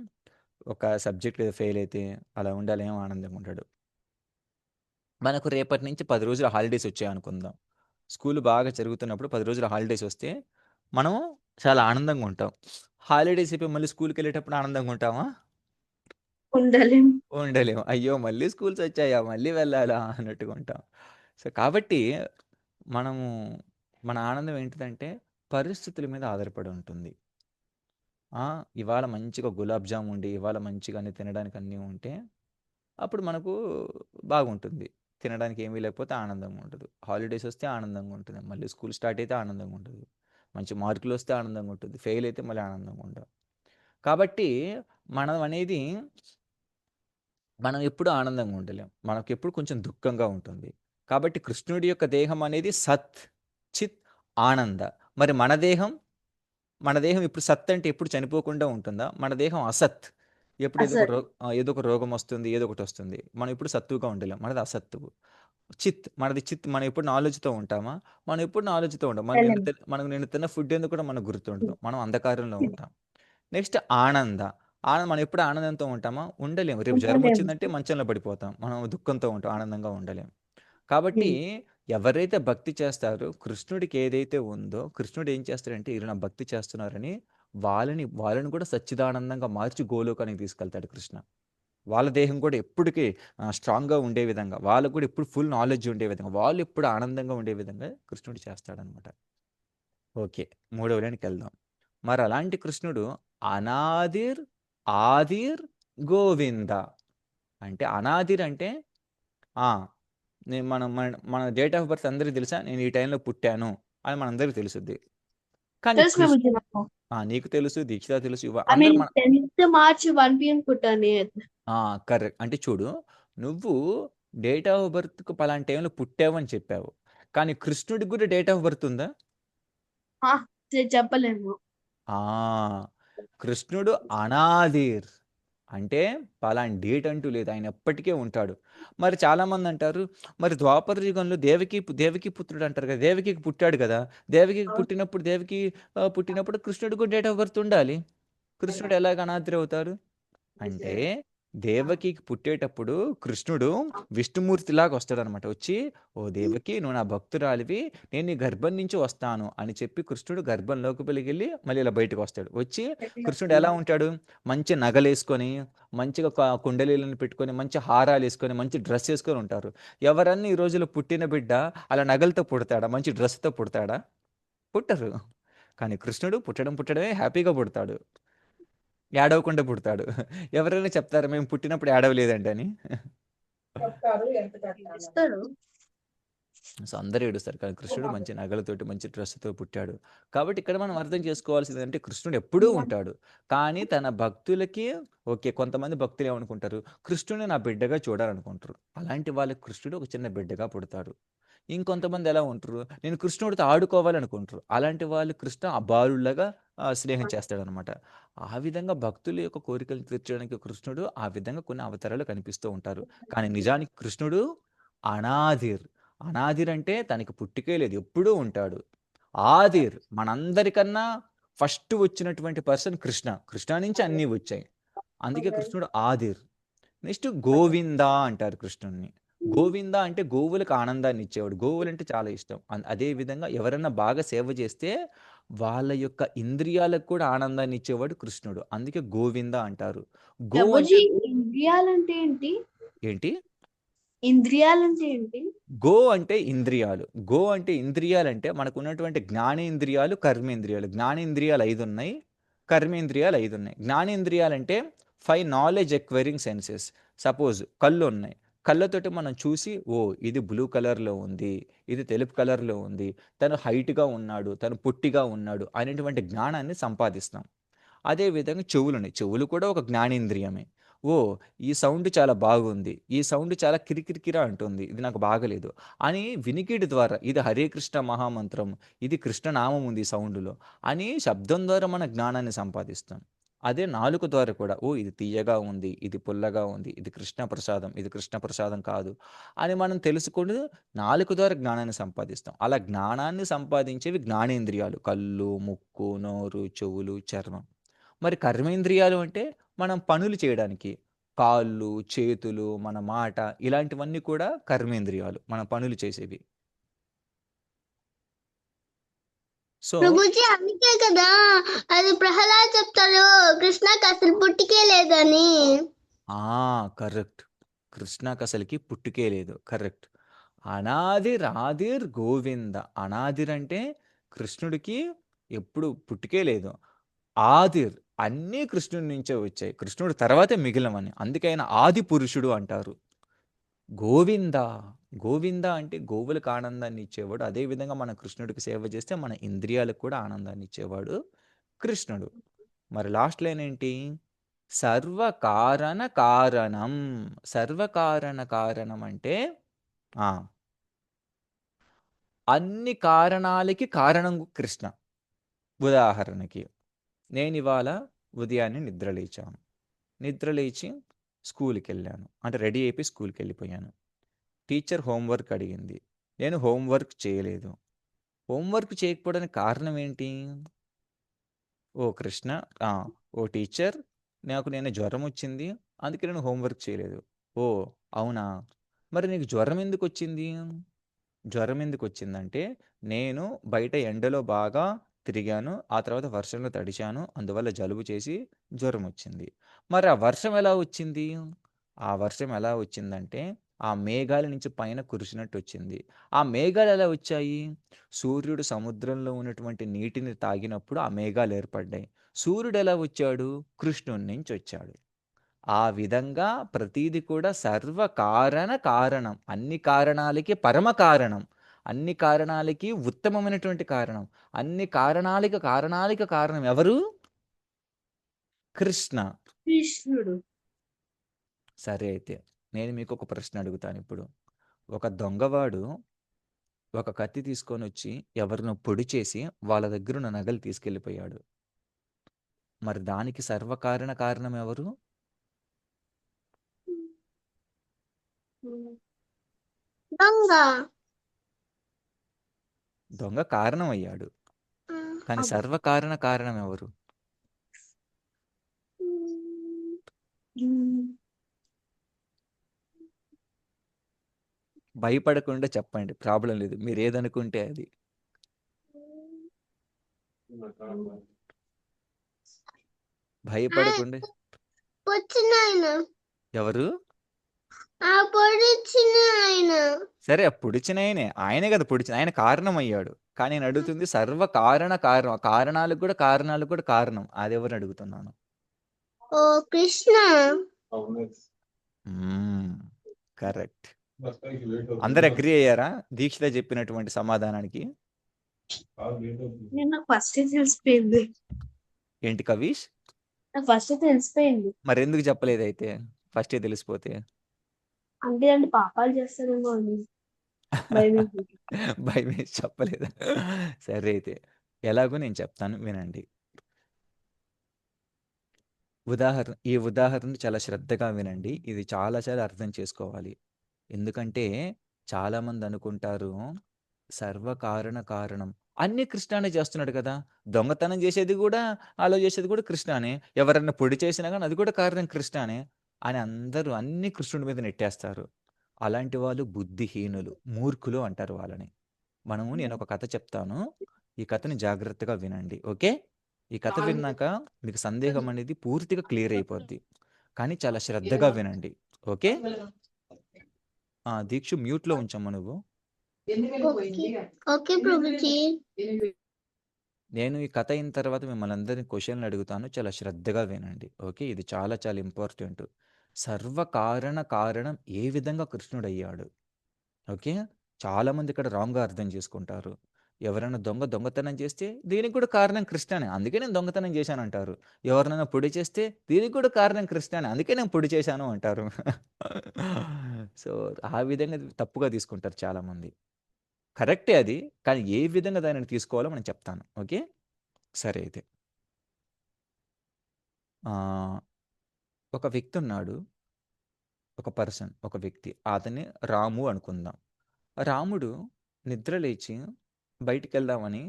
ఒక సబ్జెక్ట్‌లో ఫెయిల్ అయితే అలా ఉండాలేమో ఆనందంగా ఉంటాడు. మనకు రేపటి నుంచి 10 రోజుల హాలిడేస్ వచ్చాయనుకుందాం. స్కూల్ బాగా జరుగుతున్నప్పుడు 10 రోజుల హాలిడేస్ వస్తే, మనం చాలా ఆనందంగా ఉంటాం. హాలిడేస్ అయిపోయి మళ్ళీ స్కూల్‌కెళ్ళేటప్పుడు ఆనందంగా ఉంటామా? ఉండలేం. ఉండలేము. అయ్యో! మళ్ళీ స్కూల్స్ వచ్చాయా? మళ్ళీ వెళ్ళాలా? అన్నట్టుగా ఉంటాం. సో, కాబట్టి మనము మన ఆనందం ఏంటిదంటే, పరిస్థితుల మీద ఆధారపడి ఉంటుంది. ఇవాళ మంచిగా గులాబ్ జామ్ ఉండి, ఇవాళ మంచిగా అన్ని తినడానికి అన్నీ ఉంటే, అప్పుడు మనకు బాగుంటుంది. తినడానికి ఏమీ లేకపోతే ఆనందంగా ఉండదు. హాలిడేస్ వస్తే ఆనందంగా ఉంటుంది. మళ్ళీ స్కూల్ స్టార్ట్ అయితే ఆనందంగా ఉండదు. మంచి మార్కులు వస్తే ఆనందంగా ఉంటుంది. ఫెయిల్ అయితే మళ్ళీ ఆనందంగా ఉండదు. కాబట్టి మనం అనేది మనం ఎప్పుడు ఆనందంగా ఉండలేం. మనకెప్పుడు కొంచెం దుఃఖంగా ఉంటుంది. కాబట్టి కృష్ణుడి యొక్క దేహం అనేది సత్, చిత్, ఆనంద. మరి మన దేహం ఇప్పుడు సత్ అంటే ఎప్పుడు చనిపోకుండా ఉంటుందా? మన దేహం అసత్. ఎప్పుడు అసలు ఏదో ఒక రోగం వస్తుంది. ఏదో ఒకటి వస్తుంది. మనం ఎప్పుడు సత్తువుగా ఉండలేం. మనది అసత్తువు. చిత్ మనం ఎప్పుడు నాలెడ్జ్‌తో ఉంటామా? మనం ఎప్పుడు నాలెడ్జ్‌తో ఉండం. ఉండలేం. మనం నిన్న తిన్న ఫుడ్ ఏందో కూడా మనకు గుర్తుండదు. మనం అంధకారంలో ఉంటాం. నెక్స్ట్ ఆనంద. మనం ఎప్పుడు ఆనందంతో ఉంటామా? ఉండలేము. రేపు జ్వరం ఉండలేం. వచ్చిందంటే మంచంలో పడిపోతాం. మనం దుఃఖంతో ఉంటాం. ఆనందంగా ఉండలేం. కాబట్టి ఎవరైతే భక్తి చేస్తారో కృష్ణుడికి ఏదైతే ఉందో కృష్ణుడు ఏం చేస్తాడంటే ఈయన నా భక్తి చేస్తున్నారని వాళ్ళని కూడా సచ్చిదానందంగా మార్చి గోలోకానికి తీసుకెళ్తాడు కృష్ణ. వాళ్ళ దేహం కూడా ఎప్పటికీ స్ట్రాంగ్‌గా ఉండే విధంగా, వాళ్ళకి కూడా ఎప్పుడు ఫుల్ నాలెడ్జ్ ఉండే విధంగా, వాళ్ళు ఎప్పుడు ఆనందంగా ఉండే విధంగా కృష్ణుడు చేస్తాడనమాట. ఓకే. మూడవ లైన్‌కెళ్దాం. మరి అలాంటి కృష్ణుడు అనాదిర్, ఆదిర్, గోవింద. అంటే అనాదిర్ అంటే ఆ! నేను మనం మన మన డేట్ ఆఫ్ బర్త్ అందరికి తెలుసా? నేను ఈ టైంలో పుట్టాను అని మనందరికి తెలుసుద్ది. కానీ తెలుసు ప్రభుజీ నాకు. నీకు తెలుసు, దీక్షిత తెలుసు. ఐ అందరూ మీన్ 10th మార్చ్ 1 PM పుట్టాను నేను. కరెక్ట్. అంటే చూడు, నువ్వు డేట్ ఆఫ్ బర్త్‌కు పలానా టైంలో పుట్టావని చెప్పావు. కానీ కృష్ణుడికి కూడా డేట్ ఆఫ్ బర్త్ ఉందా? ఆ! చెప్పలేము. ఆ! కృష్ణుడు అనాదిర్. అంటే పలానా డేట్ అంటూ లేదు. ఆయన ఎప్పటికే ఉంటాడు. మరి చాలామంది అంటారు, మరి ద్వాపర యుగంలో దేవకి పుత్రుడు అంటారు కదా! దేవకికి పుట్టాడు కదా! దేవకికి పుట్టినప్పుడు కృష్ణుడికి కూడా డేట్ ఆఫ్ బర్త్ ఉండాలి. కృష్ణుడు ఎలాగ అనాదిర్ అవుతారు? అంటే దేవకికి పుట్టేటప్పుడు కృష్ణుడు విష్ణుమూర్తిలాగా వస్తాడనమాట. వచ్చి, "ఓ దేవకి నువ్వు నా భక్తురాలివి. నేను నీ గర్భం నుంచి వస్తాను" అని చెప్పి కృష్ణుడు గర్భం లోపలికెళ్ళి మళ్ళీ ఇలా బయటకొస్తాడు. వచ్చి కృష్ణుడు ఎలా ఉంటాడు? మంచి నగలేసుకొని, మంచిగా కుండలీలను పెట్టుకొని, మంచి హారాలేసుకొని, మంచి డ్రెస్ ఏసుకొని ఉంటారు. ఎవరన్నా ఈ రోజుల్లో పుట్టిన బిడ్డ అలా నగలతో పుడతాడా? మంచి డ్రెస్‌తో పుడతాడా? పుట్టరు. కానీ కృష్ణుడు పుట్టడమే హ్యాపీగా పుడతాడు. ఏడవకుండా పుడతాడు. ఎవరైనా చెప్తారా మేము పుట్టినప్పుడు ఏడవలేదండి అని? ఇస్తాడు. సో, అందరూ ఏడుస్తారు. కానీ కృష్ణుడు మంచి నగలతోటి, మంచి డ్రెస్‌తో పుట్టాడు. కాబట్టి ఇక్కడ మనం అర్థం చేసుకోవాల్సిందేంటంటే కృష్ణుడు ఎప్పుడూ ఉంటాడు. కానీ తన భక్తులకి ఓకే. కొంతమంది భక్తులు ఏమనుకుంటారు, కృష్ణుడిని నా బిడ్డగా చూడాలనుకుంటారు. అలాంటి వాళ్ళకి కృష్ణుడు ఒక చిన్న బిడ్డగా పుడతాడు. ఇంకొంతమంది ఎలా ఉంటారు, నేను కృష్ణుడితో ఆడుకోవాలనుకుంటారు. అలాంటి వాళ్ళు కృష్ణ బాలుల్లాగా స్నేహం చేస్తాడనమాట. ఆ విధంగా భక్తుల యొక్క కోరికలు తీర్చడానికి కృష్ణుడు ఆ విధంగా కొన్ని అవతారాలు కనిపిస్తూ ఉంటారు. కానీ నిజానికి కృష్ణుడు అనాదిర్. అనాదిర్ అంటే తనకి పుట్టుకే లేదు. ఎప్పుడూ ఉంటాడు. ఆదిర్ మనందరికన్నా ఫస్ట్ వచ్చినటువంటి పర్సన్ కృష్ణ. కృష్ణ నుంచి అన్నీ వచ్చాయి. అందుకే కృష్ణుడు ఆదిర్. నెక్స్ట్ గోవింద అంటారు కృష్ణుడిని. గోవింద అంటే గోవులకు ఆనందాన్ని ఇచ్చేవాడు. గోవులంటే చాలా ఇష్టం. అదే విధంగా ఎవరన్నా బాగా సేవ చేస్తే వాళ్ళ యొక్క ఇంద్రియాలకు కూడా ఆనందాన్ని ఇచ్చేవాడు కృష్ణుడు. అందుకే గోవింద అంటారు. గో అంటే ప్రభుజీ ఇంద్రియాలంటే ఏంటి? ఏంటి? ఇంద్రియాలంటే ఏంటి? గో అంటే ఇంద్రియాలు. గో అంటే ఇంద్రియాలంటే మనకున్నటువంటి జ్ఞానేంద్రియాలు, కర్మేంద్రియాలు. జ్ఞానేంద్రియాలు 5 ఉన్నాయి. కర్మేంద్రియాలు 5 ఉన్నాయి. జ్ఞానేంద్రియాలంటే 5 నాలెడ్జ్ ఎక్వైరింగ్ సెన్సెస్. సపోజ్ కళ్ళున్నాయి. కళ్ళతోటి మనం చూసి ఇది బ్లూ కలర్‌లో ఉంది. ఇది తెలుపు కలర్‌లో ఉంది. తను హైట్‌గా ఉన్నాడు. తను పొట్టిగా ఉన్నాడు అనేటువంటి జ్ఞానాన్ని సంపాదిస్తాం. అదే విధంగా చెవులున్నాయి. చెవులు కూడా ఒక జ్ఞానేంద్రియమే. ఓహ్! ఈ సౌండ్ చాలా బాగుంది. ఈ సౌండ్ చాలా కిరికిరికిరా అంటుంది. ఇది నాకు బాగలేదు. అని వినికిడి ద్వారా ఇది హరే కృష్ణ మహామంత్రం. ఇది కృష్ణనామం ఉంది ఈ సౌండ్‌లో అని శబ్దం ద్వారా మన జ్ఞానాన్ని సంపాదిస్తాం. అదే నాలుక ద్వారా కూడా ఇది తియ్యగా ఉంది. ఇది పుల్లగా ఉంది. ఇది కృష్ణ ప్రసాదం. ఇది కృష్ణ ప్రసాదం కాదు. అని మనం తెలుసుకొని నాలుక ద్వారా జ్ఞానాన్ని సంపాదిస్తాం. అలా జ్ఞానాన్ని సంపాదించేవి జ్ఞానేంద్రియాలు. కళ్ళు, ముక్కు, నోరు, చెవులు, చర్మం. మరి కర్మేంద్రియాలు అంటే మనం పనులు చేయడానికి. కాళ్ళు, చేతులు, మన మాట ఇలాంటివన్నీ కూడా కర్మేంద్రియాలు. మన పనులు చేసేవి. సో ప్రభుజీ అందుకే కదా అది ప్రహ్లాద్ చెప్తాడు కృష్ణకి అసలు పుట్టికే లేదని. కరెక్ట్. కృష్ణకి అసలుకి పుట్టుకే లేదు. కరెక్ట్. అనాదిర్ గోవింద. అనాదిర్ అంటే కృష్ణుడికి ఎప్పుడు పుట్టుకే లేదు. ఆదిర్ అన్నీ కృష్ణుడి నుంచే వచ్చాయి. కృష్ణుడు తర్వాతే మిగిలినవని. అందుకే ఆయన ఆది పురుషుడు అంటారు. గోవింద. గోవింద అంటే గోవులకు ఆనందాన్ని ఇచ్చేవాడు. అదేవిధంగా మన కృష్ణుడికి సేవ చేస్తే మన ఇంద్రియాలకు కూడా ఆనందాన్ని ఇచ్చేవాడు కృష్ణుడు. మరి లాస్ట్ లైన్ ఏంటి? సర్వకారణ కారణం. సర్వకారణ కారణం అంటే ఆ, అన్ని కారణాలకి కారణం కృష్ణ. ఉదాహరణకి నేను ఇవాళ ఉదయాన్నే నిద్రలేచాను. నిద్రలేచి స్కూల్కి వెళ్ళాను. అంటే రెడీ అయిపోయి స్కూల్కి వెళ్ళిపోయాను. టీచర్ హోంవర్క్ అడిగింది. నేను హోంవర్క్ చేయలేదు. హోంవర్క్ చేయకపోవడానికి కారణం ఏంటి? ఓ కృష్ణ, ఆ, ఓ టీచర్, నేను జ్వరం వచ్చింది, అందుకే నేను హోంవర్క్ చేయలేదు. ఓ అవునా, మరి నీకు జ్వరం ఎందుకు వచ్చింది? జ్వరం ఎందుకు వచ్చిందంటే నేను బయట ఎండలో బాగా తిరిగాను, ఆ తర్వాత వర్షంలో తడిచాను, అందువల్ల జలుబు చేసి జ్వరం వచ్చింది. మరి ఆ వర్షం ఎలా వచ్చింది? ఆ వర్షం ఎలా వచ్చిందంటే ఆ మేఘాల నుంచి పైన కురిసినట్టు వచ్చింది. ఆ మేఘాలు ఎలా వచ్చాయి? సూర్యుడు సముద్రంలో ఉన్నటువంటి నీటిని తాగినప్పుడు ఆ మేఘాలు ఏర్పడ్డాయి. సూర్యుడు ఎలా వచ్చాడు? కృష్ణుడి నుంచి వచ్చాడు. ఆ విధంగా ప్రతీది కూడా సర్వకారణ కారణం. అన్ని కారణాలకి పరమ కారణం. అన్ని కారణాలకి ఉత్తమమైనటువంటి కారణం. అన్ని కారణాలకి కారణం ఎవరు? కృష్ణ. కృష్ణుడు. సరే అయితే నేను మీకు ఒక ప్రశ్న అడుగుతాను ఇప్పుడు. ఒక దొంగవాడు ఒక కత్తి తీసుకొని వచ్చి ఎవరినో పొడి చేసి వాళ్ళ దగ్గర ఉన్న నగలు తీసుకెళ్ళిపోయాడు. మరి దానికి సర్వకారణ కారణం ఎవరు? దొంగ. దొంగ కారణం అయ్యాడు. కానీ అబ్బా. సర్వకారణ కారణం ఎవరు? భయపడకుండా చెప్పండి, ప్రాబ్లం లేదు. మీరు ఏదనుకుంటే అది. భయపడకుండా. వచ్చిన ఆయన, ఎవరు? ఆ పొడిచిన ఆయన. సరే, ఆ పొడిచిన ఆయనే కదా పొడిచిన ఆయన కారణం అయ్యాడు. కానీ నేను అడుగుతుంది సర్వకారణ కారణం. కారణాలకు కూడా కారణం. అది ఎవరు అడుగుతున్నాను? ఓ కృష్ణ. కరెక్ట్. అందరు అగ్రి అయ్యారా దీక్షలో చెప్పినటువంటి సమాధానానికి? నాకు ఫస్ట్ తెలిసిపోయింది. ఏంటి కవీష్? నాకు ఫస్ట్ తెలిసిపోయింది. మరి ఎందుకు చెప్పలేదు అయితే ఫస్టే తెలిసిపోతే? అంటే అంటే పాపాలు చేస్తారేమో అని భయమేసి. భయం వేసి చెప్పలేదా? సరే అయితే ఎలాగో నేను చెప్తాను, వినండి. ఈ ఉదాహరణ చాలా శ్రద్ధగా వినండి. ఇది చాలా చాలా అర్థం చేసుకోవాలి. ఎందుకంటే చాలామంది అనుకుంటారు సర్వకారణ కారణం అన్ని కృష్ణానే చేస్తున్నాడు కదా, దొంగతనం చేసేది కూడా, అలా చేసేది కూడా కృష్ణానే, ఎవరన్నా పొడి చేసినా కానీ అది కూడా కారణం కృష్ణానే అని అందరూ అన్ని కృష్ణుడి మీద నెట్టేస్తారు. అలాంటి వాళ్ళు బుద్ధిహీనులు, మూర్ఖులు అంటారు వాళ్ళని. నేను ఒక కథ చెప్తాను, ఈ కథని జాగ్రత్తగా వినండి. ఓకే? ఈ కథ విన్నాక మీకు సందేహం అనేది పూర్తిగా క్లియర్ అయిపోద్ది. కానీ చాలా శ్రద్ధగా వినండి. ఓకే? దీక్షు మ్యూట్లో ఉంచమ్మా నువ్వు. ఓకే ప్రభుజీ. నేను ఈ కథ అయిన తర్వాత మిమ్మల్ని అందరినీ క్వశ్చన్లు అడుగుతాను, చాలా శ్రద్ధగా వినండి. ఓకే? ఇది చాలా చాలా ఇంపార్టెంట్. సర్వకారణ కారణం ఏ విధంగా కృష్ణుడు అయ్యాడు? ఓకే? చాలామంది ఇక్కడ రాంగ్గా అర్థం చేసుకుంటారు. ఎవరైనా దొంగతనం చేస్తే దీనికి కూడా కారణం కృష్ణనే, అందుకే నేను దొంగతనం చేశాను అంటారు. ఎవరినైనా పొడి చేస్తే దీనికి కూడా కారణం కృష్ణనే, అందుకే నేను పొడి చేశాను అంటారు. సో ఆ విధంగా తప్పుగా తీసుకుంటారు చాలామంది. కరెక్టే అది, కానీ ఏ విధంగా దానిని తీసుకోవాలో మనం చెప్తాను. ఓకే? సరే అయితే ఒక వ్యక్తి ఉన్నాడు, ఒక వ్యక్తి, అతన్ని రాము అనుకుందాం. రాముడు నిద్ర లేచి బయటికెళ్దామని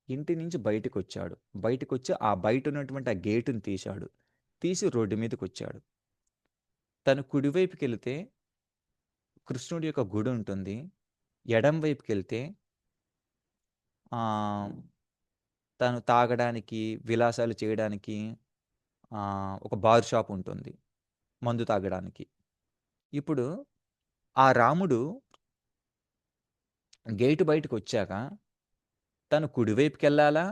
ఇంటి నుంచి బయటకొచ్చాడు. బయటకొచ్చి ఆ బయట ఉన్నటువంటి ఆ గేటుని తీశాడు. తీసి రోడ్డు మీదకొచ్చాడు. తను కుడివైపుకెళ్తే కృష్ణుడి యొక్క గుడి ఉంటుంది. ఎడం వైపుకెళ్తే ఆహ్, తను తాగడానికి, విలాసాలు చేయడానికి ఒక బార్ షాప్ ఉంటుంది. మందు తాగడానికి. ఇప్పుడు ఆ రాముడు గేటు బయటకొచ్చాక తను కుడివైపుకెళ్ళాలా?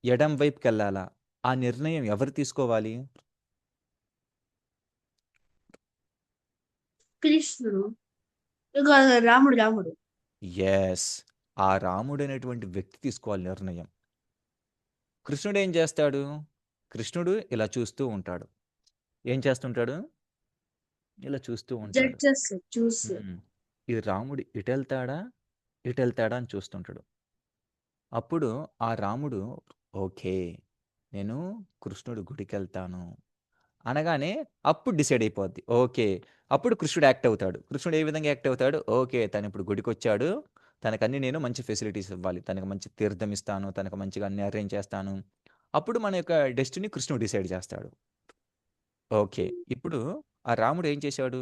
ఎడం వైపుకెళ్ళాలా? ఆ నిర్ణయం ఎవరు తీసుకోవాలి? కృష్ణుడు ఇక రాముడు యెస్. ఆ రాముడనేటువంటి వ్యక్తి తీసుకోవాలి నిర్ణయం. కృష్ణుడేం చేస్తాడు? కృష్ణుడు ఇలా చూస్తూ ఉంటాడు. ఏం చేస్తుంటాడు? ఇలా చూస్తూ ఉంటాడు. జడ్జెస్ చూసి హ్మ్. ఈ రాముడు ఇటెళ్తాడా? ఇటెళ్తాడా? అని చూస్తుంటాడు. అప్పుడు ఆ రాముడు ఓకే. నేను కృష్ణుడి గుడికెళ్తాను అనగానే అప్పుడు డిసైడ్ అయిపోద్ది. ఓకే. అప్పుడు కృష్ణుడు యాక్ట్ అవుతాడు. కృష్ణుడు ఏ విధంగా యాక్ట్ అవుతాడు? ఓకే. తనిప్పుడు గుడికొచ్చాడు. తనకన్నీ నేను మంచి ఫెసిలిటీస్ ఇవ్వాలి. తనకి మంచి తీర్థం ఇస్తాను. తనకు మంచిగా అన్నీ అరేంజ్ చేస్తాను. అప్పుడు మన యొక్క డెస్టినీ కృష్ణుడు డిసైడ్ చేస్తాడు. ఓకే. ఇప్పుడు ఆ రాముడు ఏం చేశాడు?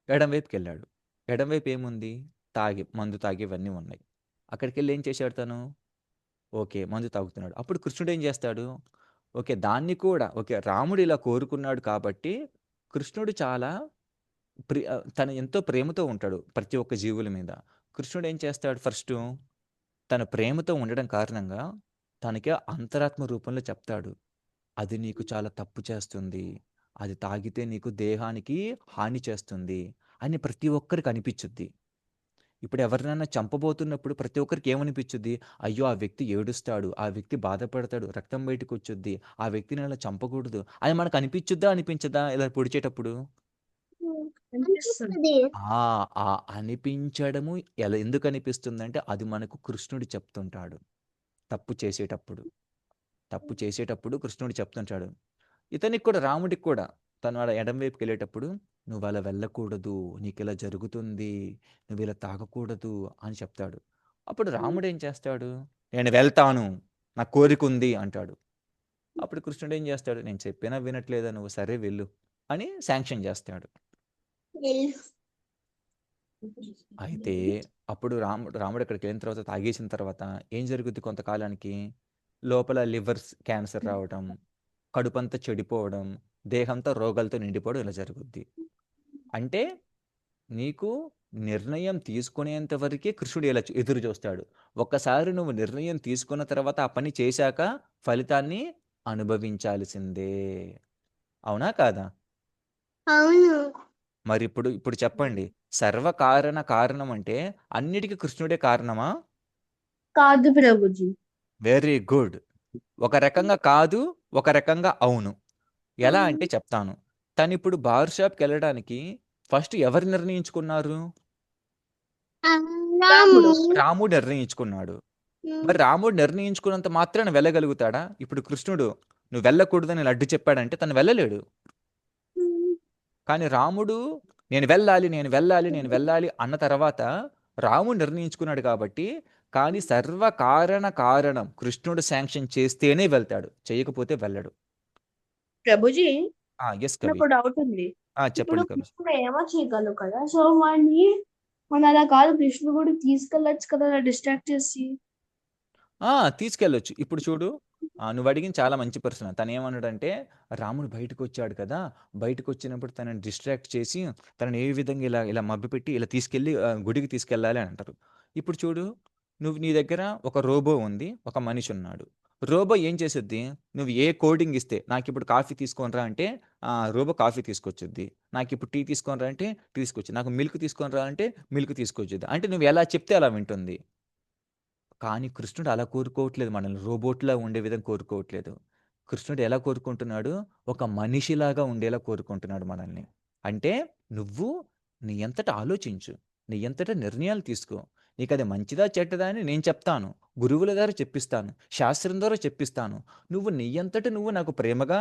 ఎడం వైపుకెళ్ళాడు. ఎడం వైపు ఏముంది? మందు తాగి ఇవన్నీ ఉన్నాయి. అక్కడికెళ్ళి ఏం చేశాడు తను? ఓకే. మందు తాగుతున్నాడు. అప్పుడు కృష్ణుడు ఏం చేస్తాడు? ఓకే. దాన్ని కూడా ఓకే. రాముడు ఇలా కోరుకున్నాడు కాబట్టి కృష్ణుడు చాలా తను ఎంతో ప్రేమతో ఉంటాడు ప్రతి ఒక్క జీవుల మీద. కృష్ణుడు ఏం చేస్తాడు ఫస్టు? తన ప్రేమతో ఉండడం కారణంగా తనకి అంతరాత్మ రూపంలో చెప్తాడు. అది నీకు చాలా తప్పు చేస్తుంది. అది తాగితే నీకు దేహానికి హాని చేస్తుంది అని ప్రతి ఒక్కరికి అనిపిచ్చుద్ది. ఇప్పుడు ఎవరినైనా చంపబోతున్నప్పుడు ప్రతి ఒక్కరికి ఏమనిపిచ్చుద్ది? అయ్యో! ఆ వ్యక్తి ఏడుస్తాడు. ఆ వ్యక్తి బాధపడతాడు. రక్తం బయటికొచ్చుద్ది. ఆ వ్యక్తిని అలా చంపకూడదు. అని మనకు అనిపిచ్చుద్దా? అనిపించదా? ఇలా పొడిచేటప్పుడు? అనిపిస్తుంది అనిపిస్తది. ఆ! ఆ అనిపించడము ఎందుకు అనిపిస్తుందంటే అది మనకు కృష్ణుడు చెప్తుంటాడు. తప్పు చేసేటప్పుడు. తప్పు చేసేటప్పుడు కృష్ణుడు చెప్తుంటాడు. ఇతనికి కూడా రాముడికి కూడా తను అలా ఎడమ వైపుకెళ్ళేటప్పుడు "నువ్వలా వెళ్ళకూడదు. నీకిలా జరుగుతుంది. నువ్విలా తాగకూడదు" అని చెప్తాడు. అప్పుడు రాముడేం చేస్తాడు? "నేను వెళ్తాను. నాకు కోరికుంది" అంటాడు. అప్పుడు కృష్ణుడు ఏం చేస్తాడు? "నేను చెప్పినా వినట్లేదా నువ్వు? సరే వెళ్ళు" అని శాంక్షన్ చేస్తాడు. వెళ్ళు. అయితే అప్పుడు రాముడు అక్కడికెళ్ళిన తర్వాత తాగేసిన తర్వాత ఏం జరుగుద్ది కొంతకాలానికి? లోపల క్యాన్సర్ రావటం, కడుపంతా చెడిపోవడం, దేహంతో రోగాలతో నిండిపోవడం ఇలా జరుగుద్ది. అంటే నీకు నిర్ణయం తీసుకునేంత వరకే కృష్ణుడు ఇలా ఎదురు చూస్తాడు. ఒక్కసారి నువ్వు నిర్ణయం తీసుకున్న తర్వాత ఆ పని చేశాక ఫలితాన్ని అనుభవించాల్సిందే. అవునా కాదా? అవును. ఇప్పుడు చెప్పండి. సర్వకారణ కారణం అంటే అన్నిటికి కృష్ణుడే కారణమా? కాదు ప్రభుజీ వెరీ గుడ్. ఒక రకంగా కాదు, ఒక రకంగా అవును. ఎలా అంటే చెప్తాను. తనిప్పుడు బార్ షాప్‌కెళ్ళడానికి ఫస్ట్ ఎవరు నిర్ణయించుకున్నారు? ఆ, రాముడు రాముడు. రాముడు నిర్ణయించుకున్నాడు. మరి రాముడు నిర్ణయించుకున్నంత మాత్రాన వెళ్ళగలుగుతాడా? ఇప్పుడు కృష్ణుడు నువ్వు వెళ్ళకూడదని ఇలా అడ్డు చెప్పాడంటే తను వెళ్ళలేడు. కానీ రాముడు నేను వెళ్ళాలి, నేను వెళ్ళాలి, నేను వెళ్ళాలి అన్న తర్వాత రాముడు నిర్ణయించుకున్నాడు కాబట్టి కానీ కారణం కృష్ణుడు శాంక్షన్ చేస్తేనే వెళ్తాడు. చేయకపోతే వెళ్ళడు. ప్రభుజీ యెస్ కవి. నాకు డౌట్ ఉంది. ఇప్పుడు చెప్పండి కవి. కృష్ణుడు ఏమో చేయగలరు కదా సో వాడిని మన అలా కాదు కృష్ణుడు కూడా తీసుకెళ్ళొచ్చు కదా డిస్ట్రాక్ట్ చేసి తీసుకెళ్ళొచ్చు. ఇప్పుడు చూడు నువ్వడిగింది చాలా మంచి ప్రశ్న. తనేమన్నాడంటే రాముడు బయటకొచ్చాడు కదా! బయటకొచ్చినప్పుడు తనని డిస్ట్రాక్ట్ చేసి తనని ఏ విధంగా ఇలా ఇలా మభ్యపెట్టి ఇలా తీసుకెళ్ళి గుడికి తీసుకెళ్ళాలి అని అంటారు. ఇప్పుడు చూడు నీ దగ్గర ఒక రోబో ఉంది. ఒక మనిషున్నాడు. రోబో ఏం చేసిద్ది? నువ్వు ఏ కోడింగ్ ఇస్తే నాకిప్పుడు కాఫీ తీసుకొని రా అంటే రోబో కాఫీ తీసుకొచ్చిద్ది. నాకిప్పుడు టీ తీసుకొని రా అంటే టీ తీసుకొచ్చిద్ది. నాకు మిల్క్ తీసుకొని రా అంటే మిల్క్ తీసుకొచ్చిద్ది. అంటే నువ్వు ఎలా చెప్తే అలా వింటుంది. కానీ కృష్ణుడు అలా కోరుకోవట్లేదు మనల్ని. రోబోట్‌లా ఉండే విధంగా కోరుకోవట్లేదు. కృష్ణుడు ఎలా కోరుకుంటున్నాడు? ఒక మనిషిలాగా ఉండేలా కోరుకుంటున్నాడు మనల్ని. అంటే నువ్వు నీ అంతట ఆలోచించు. నీ అంతట నిర్ణయాలు తీసుకో. నీకది మంచిదా? చెడ్డదా? అని నేను చెప్తాను. గురువుల ద్వారా చెప్పిస్తాను. శాస్త్రం ద్వారా చెప్పిస్తాను. నువ్వు నీ అంతట నువ్వు నాకు ప్రేమగా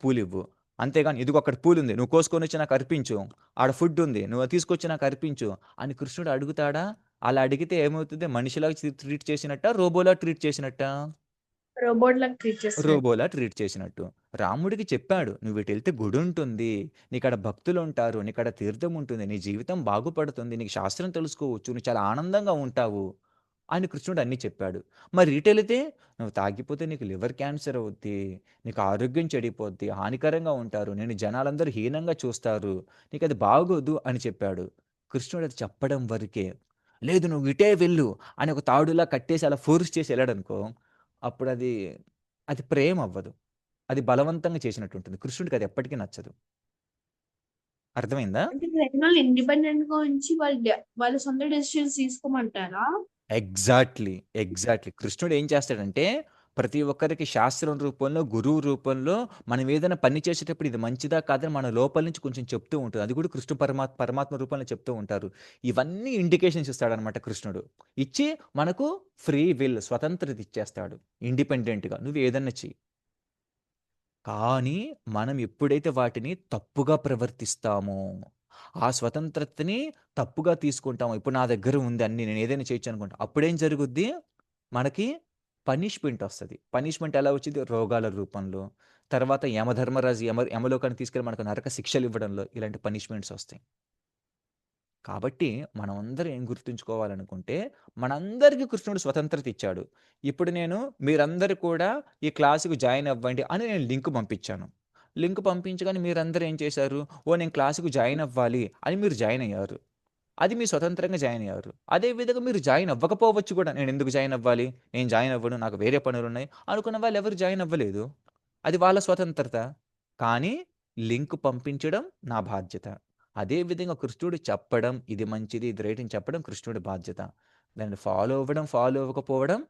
పూలివ్వు. అంతేగాని ఇదిగో అక్కడ పూలుంది. నువ్వు కోసుకొనొచ్చి నాకు అర్పించు. ఆడ ఫుడ్డుంది. నువ్వు అది తీసుకొచ్చి నాకు అర్పించు అని కృష్ణుడు అడుగుతాడా? అలా అడిగితే ఏమవుతుంది? మనిషిలాగా ట్రీట్ చేసినట్టా? రోబోలా ట్రీట్ చేసినట్టా? రోబోట్ లాగా ట్రీట్ చేస్తున్నారు రోబోలా ట్రీట్ చేసినట్టు. రాముడికి చెప్పాడు, "నువ్వు ఇటెళ్తే గుడుంటుంది. నీకాడ భక్తులుంటారు. నీకాడ తీర్థం ఉంటుంది. నీ జీవితం బాగుపడుతుంది. నీకు శాస్త్రం తెలుసుకోవచ్చు. నువ్వు చాలా ఆనందంగా ఉంటావు" అని కృష్ణుడు అన్నీ చెప్పాడు. మరి ఇటెళితే నువ్వు తాగిపోతే నీకు లివర్ క్యాన్సర్ అవుద్ది. నీకు ఆరోగ్యం చెడిపోద్ది. హానికరంగా ఉంటారు. నిన్ను జనాలందరూ హీనంగా చూస్తారు. నీకది బాగోదు అని చెప్పాడు. కృష్ణుడు అది చెప్పడం వరకే. లేదు నువ్వు ఇటే వెళ్ళు అని ఒక తాడులా కట్టేసి అలా ఫోర్స్ చేసి ఎళ్ళాడనుకో, అప్పుడది అది ప్రేమవ్వదు. అది బలవంతంగా చేసినట్టుంటుంది. కృష్ణుడికి అది ఎప్పటికీ నచ్చదు. అర్థమైందా? అంటే ప్రజలు ఇండిపెండెంట్ గా ఉంచి వాళ్ళ సొంత డెసిషన్స్ తీసుకోమంటారా? ఎగ్జాక్ట్‌లీ. కృష్ణుడు ఏం చేస్తాడంటే, ప్రతి ఒక్కరికి శాస్త్రం రూపంలో, గురువు రూపంలో మనం ఏదైనా పని చేసేటప్పుడు ఇది మంచిదా? కాదా? అని మన లోపల నుంచి కొంచెం చెప్తూ ఉంటుంది. అది కూడా కృష్ణ పరమాత్మ రూపంలో చెప్తూ ఉంటారు. ఇవన్నీ ఇండికేషన్స్ ఇస్తాడనమాట కృష్ణుడు. ఇచ్చి మనకు ఫ్రీ విల్ స్వతంత్రత ఇచ్చేస్తాడు. ఇండిపెండెంట్‌గా నువ్వు ఏదన్నా చెయ్యి. కానీ మనం ఎప్పుడైతే వాటిని తప్పుగా ప్రవర్తిస్తామో, ఆ స్వతంత్రతని తప్పుగా తీసుకుంటామో, ఇప్పుడు నా దగ్గర ఉంది అన్నీ నేను ఏదైనా చేయొచ్చు అనుకుంటా. అప్పుడేం జరుగుద్ది? మనకి పనిష్మెంట్ ఒస్తది. పనిష్మెంట్ ఎలా వచ్చిద్ది? రోగాల రూపంలో. తర్వాత యమధర్మరాజు యమలోకానికి తీసుకెళ్ళి మనకు నరక శిక్షలివ్వడంలో ఇలాంటి పనిష్మెంట్స్ ఒస్తాయి. కాబట్టి మనమందరం ఏం గుర్తుంచుకోవాలనుకుంటే, మనందరికీ కృష్ణుడు స్వతంత్రత ఇచ్చాడు. ఇప్పుడు నేను మీరందరూ కూడా ఈ క్లాస్‌కి జాయిన్ అవ్వండి అని నేను లింక్ పంపించాను. లింక్ పంపించగానే మీరందరూ ఏం చేశారు? ఓహ్! నేను క్లాస్‌కి జాయిన్ అవ్వాలి అని మీరు జాయిన్ అయ్యారు. అది మీ స్వతంత్రంగా జాయిన్ అయ్యారు. అదే విధంగా మీరు జాయిన్ అవ్వకపోవచ్చు కూడా. నేనెందుకు జాయిన్ అవ్వాలి? నేను జాయిన్ అవ్వను. నాకు వేరే పనులున్నాయి అనుకున్న వాళ్ళు ఎవరు జాయిన్ అవ్వలేదు. అది వాళ్ళ స్వతంత్రత. కానీ లింక్ పంపించడం నా బాధ్యత. అదే విధంగా కృష్ణుడు చెప్పడం, ఇది మంచిది, ఇది రైట్ అని చెప్పడం కృష్ణుడి బాధ్యత. దాన్ని ఫాలో అవ్వడం, ఫాలో అవ్వకపోవడం